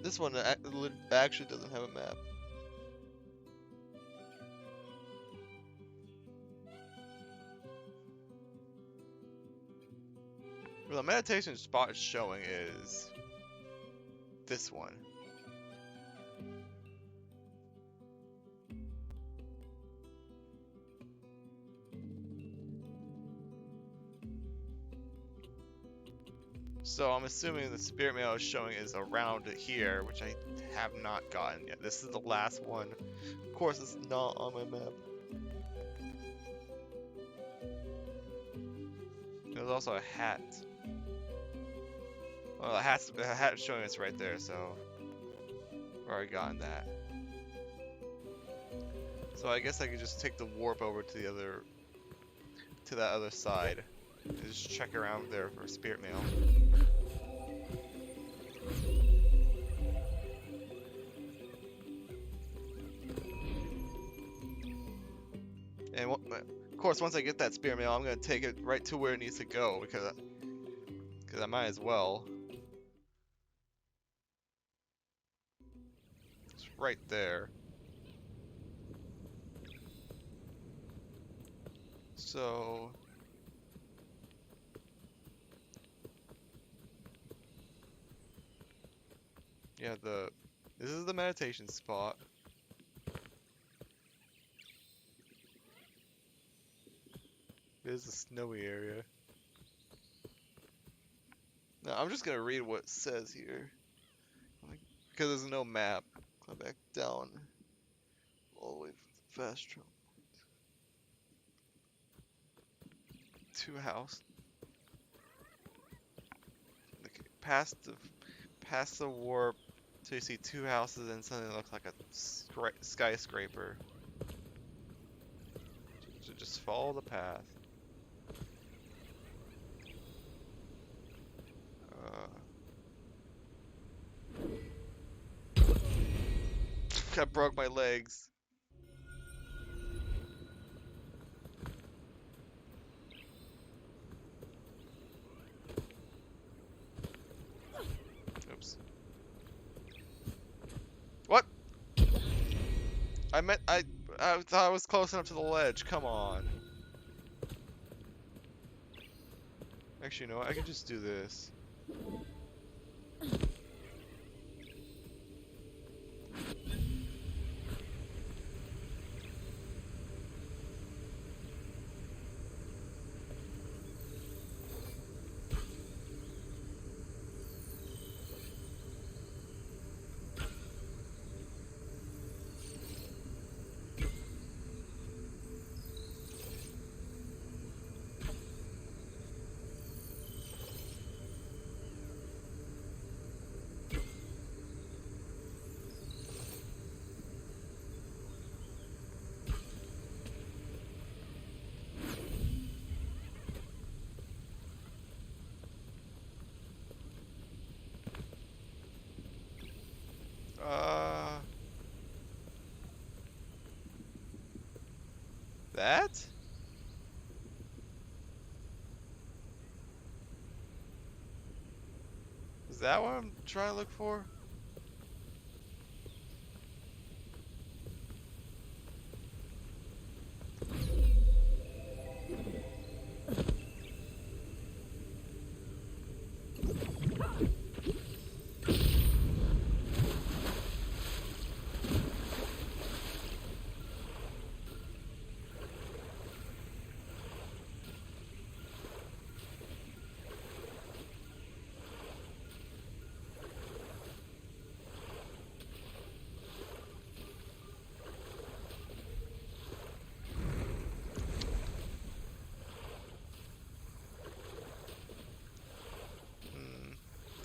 This one actually doesn't have a map. Well, the meditation spot it's showing is this one. So I'm assuming the spirit mail is showing is around here, which I have not gotten yet. This is the last one. Of course, it's not on my map. There's also a hat. Well, the hat's showing us right there, so I've already gotten that. So I guess I could just take the warp over to that other side. And just check around there for spirit mail. And of course, once I get that spirit mail, I'm gonna take it right to where it needs to go because I might as well. It's right there. So. Yeah, this is the meditation spot. This is a snowy area. No, I'm just gonna read what it says here. Because there's no map. Come back down. All the way from the fast travel. Two house. Okay, past the warp. So you see two houses and something that looks like a skyscraper. So just follow the path. I broke my legs. Oops. What? I thought I was close enough to the ledge. Come on. Actually, you know what? I can just do this. That? Is that what I'm trying to look for?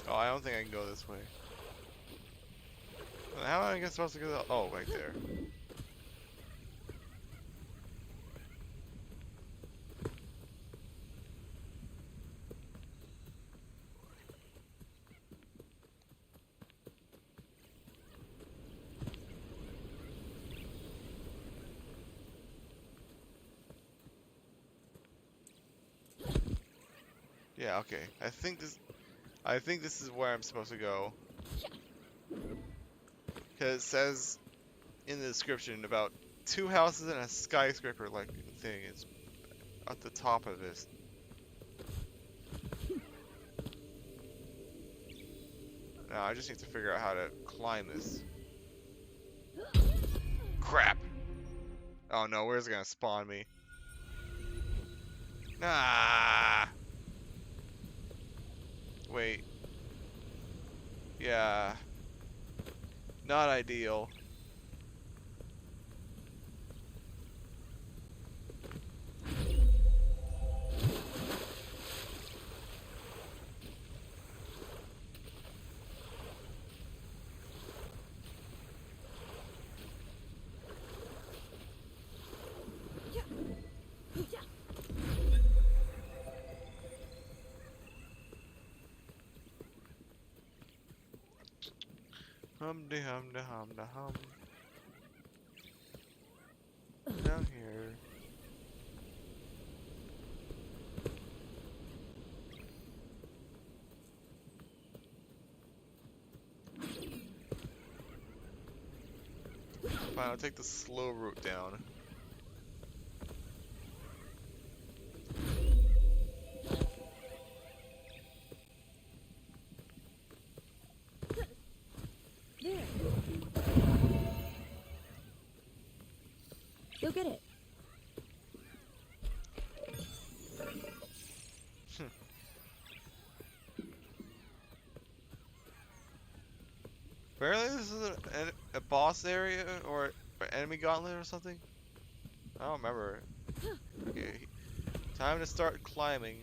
Oh, I don't think I can go this way. How am I supposed to go? Oh, right there. Yeah, okay. I think this is where I'm supposed to go. Cause it says in the description about two houses and a skyscraper like thing is at the top of this. Now I just need to figure out how to climb this. Crap! Oh no, where's it gonna spawn me? Ah! Wait. Yeah. Not ideal. Hum de hum de hum de hum. Down here. Fine, I'll take the slow route down. There. Go get it. Apparently this is a boss area or enemy gauntlet or something. I don't remember. Okay, time to start climbing.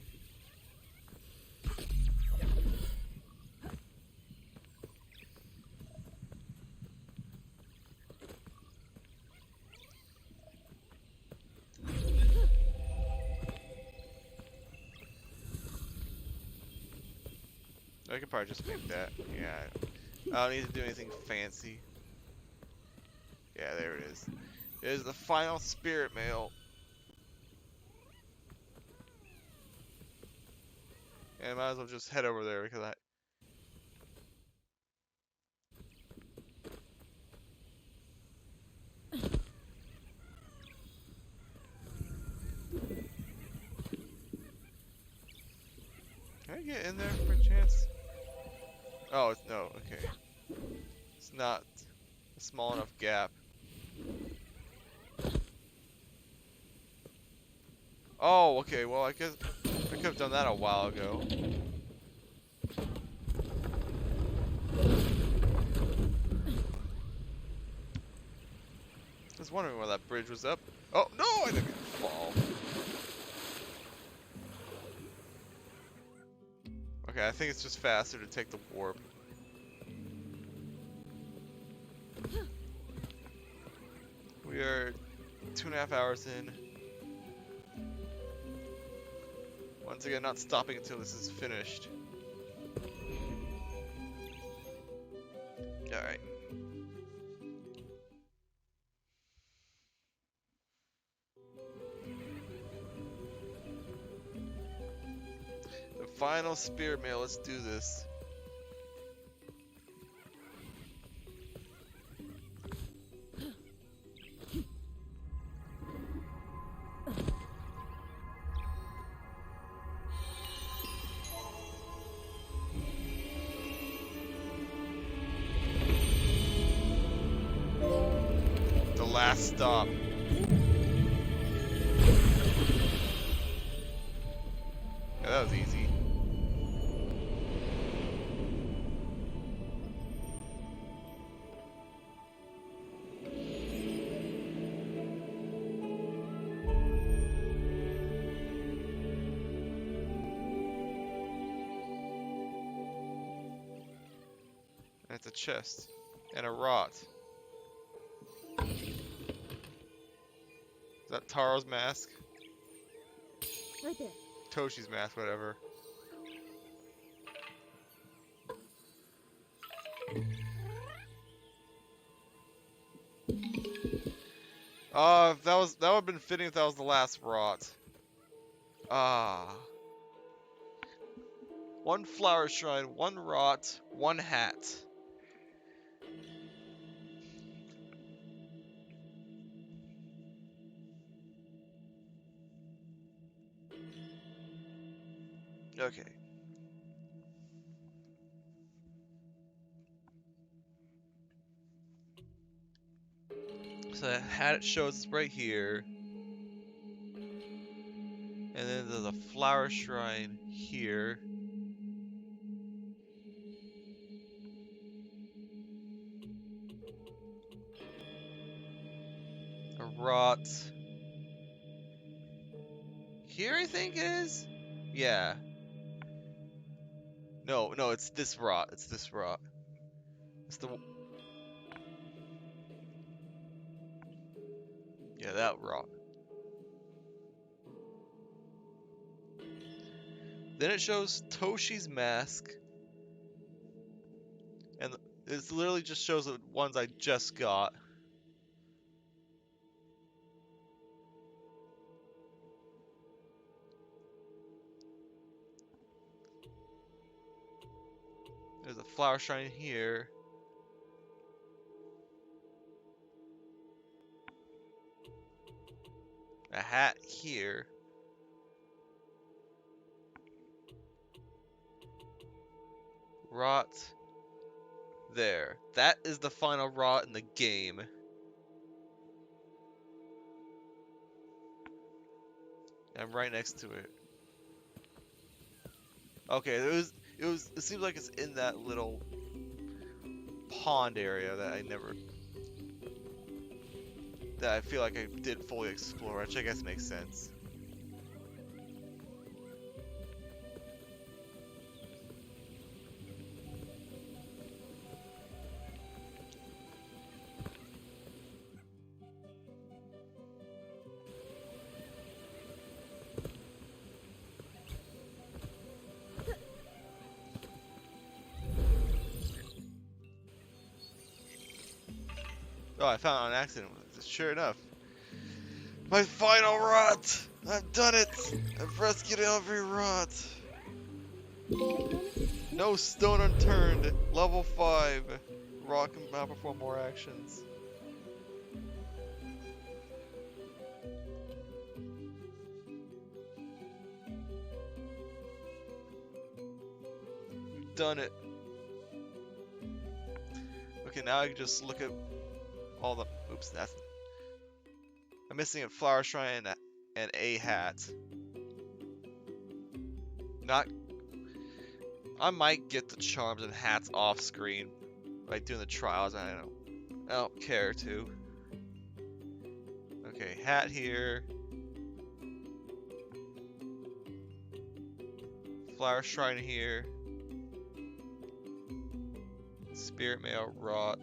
I could probably just make that. Yeah, I don't need to do anything fancy. Yeah, there it is. It is the final spirit mail. And I might as well just head over there because can I get in there for a chance? Oh, it's no, okay. It's not a small enough gap. Oh, okay, well I guess I could have done that a while ago. I was wondering why that bridge was up. Oh, no, I didn't fall. Okay, I think it's just faster to take the warp. We are 2.5 hours in. Once again, not stopping until this is finished. Alright. The final spirit mail, let's do this. The last stop. Yeah, that was easy. That's a chest. And a rot. Is that Taro's mask? Right there. Toshi's mask, whatever. That would have been fitting if that was the last rot. Ah. One flower shrine, one rot, one hat. Okay. So that hat shows us right here. And then there's a flower shrine here. A rot. Here I think it is? Yeah. No, it's this rot. It's this rot. It's the... Yeah, that rot. Then it shows Toshi's mask. And it literally just shows the ones I just got. There's a flower shrine here. A hat here. Rot there. That is the final rot in the game. I'm right next to it. Okay, it seems like it's in that little pond area that I feel like I didn't fully explore, which I guess makes sense. Oh, I found it on accident. Sure enough. My final rot! I've done it! I've rescued every rot! No stone unturned. Level 5. Rock can now perform more actions. We've done it. Okay, now I can just look at all the... Oops, that's... I'm missing a flower shrine and a hat. Not... I might get the charms and hats off screen, like doing the trials. I don't care to. Okay, hat here. Flower shrine here. Spirit mail rot.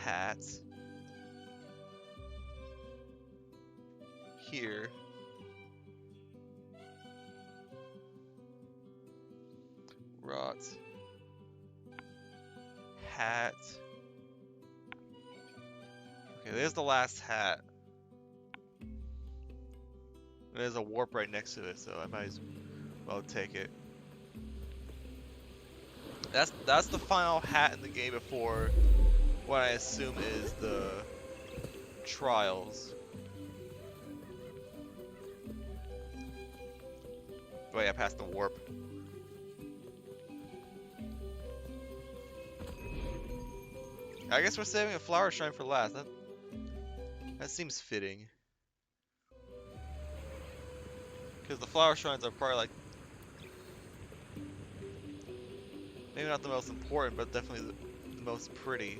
Hat. Here. Rot. Hat. Okay, there's the last hat. There's a warp right next to it, so I might as well take it. That's the final hat in the game before what I assume is the trials. Wait, I passed the warp. I guess we're saving a flower shrine for last. That seems fitting. Because the flower shrines are probably like... maybe not the most important, but definitely the most pretty.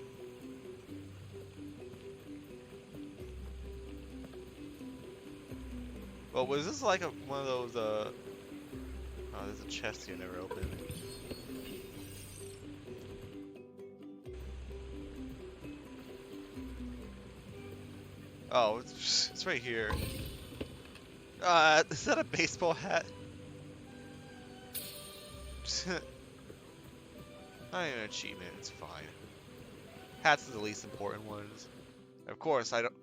Well, was this like one of those, oh, there's a chest here I never opened. Oh, it's right here. Is that a baseball hat? Not even an achievement, it's fine. Hats are the least important ones. Of course, I don't...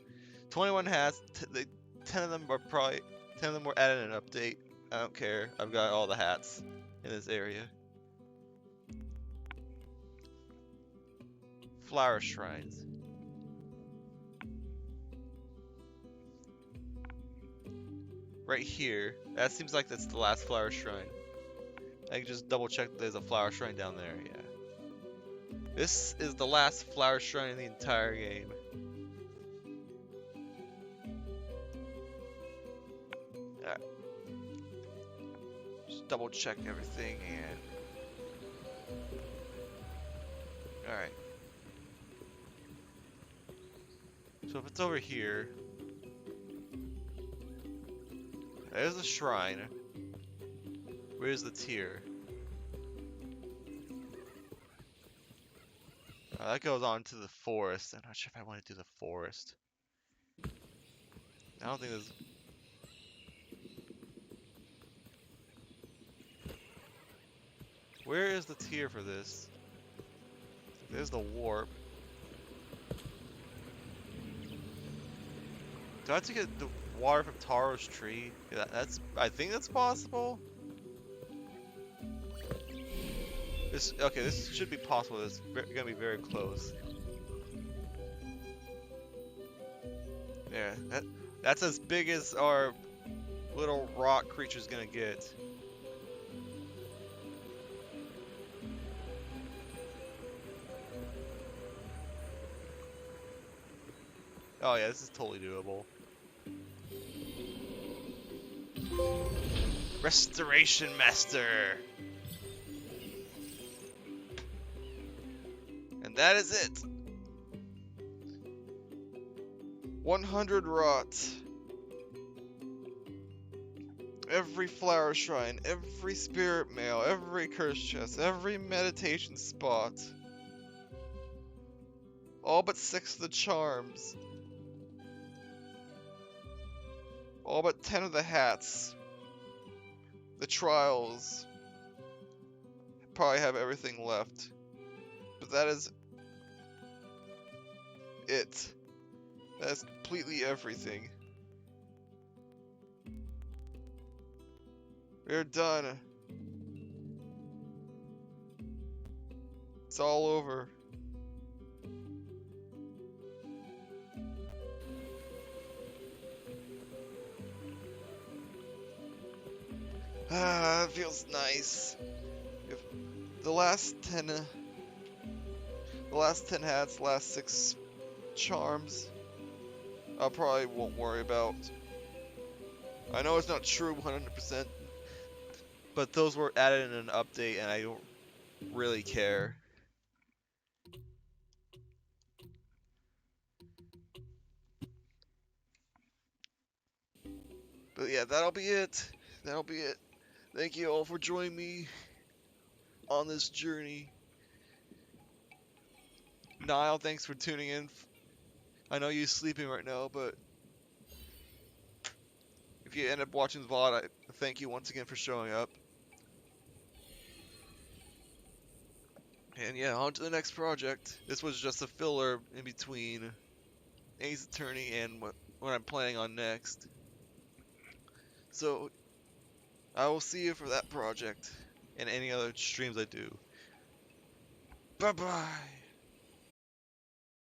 21 hats, 10 of them are probably... 10 of them were added in an update. I don't care, I've got all the hats in this area. Flower shrines. Right here. That seems like that's the last flower shrine. I can just double check that there's a flower shrine down there, yeah. This is the last flower shrine in the entire game. Alright. Just double check everything and... Alright. So if it's over here... There's the shrine. Where's the tier? That goes on to the forest. I'm not sure if I want to do the forest. I don't think there's... Where is the tier for this? There's the warp. Do I have to get the water from Taro's tree? Yeah, I think that's possible. Okay, this should be possible. It's gonna be very close. Yeah, that's as big as our little rock creature's gonna get. Oh yeah, this is totally doable. Restoration Master! that is it. 100 rot. Every flower shrine, every spirit mail, every curse chest, every meditation spot. All but 6 of the charms. All but 10 of the hats. The trials. Probably have everything left. But that is it. That's completely everything. We're done. It's all over. Ah, it feels nice. If the last 10 hats, last 6 charms, I probably won't worry about. I know it's not true 100%, but those were added in an update and I don't really care. But yeah, that'll be it. That'll be it. Thank you all for joining me on this journey. Niall, thanks for tuning in. I know you're sleeping right now, but if you end up watching the VOD, I thank you once again for showing up. And yeah, on to the next project. This was just a filler in between Ace Attorney and what I'm planning on next. So, I will see you for that project and any other streams I do. Bye-bye!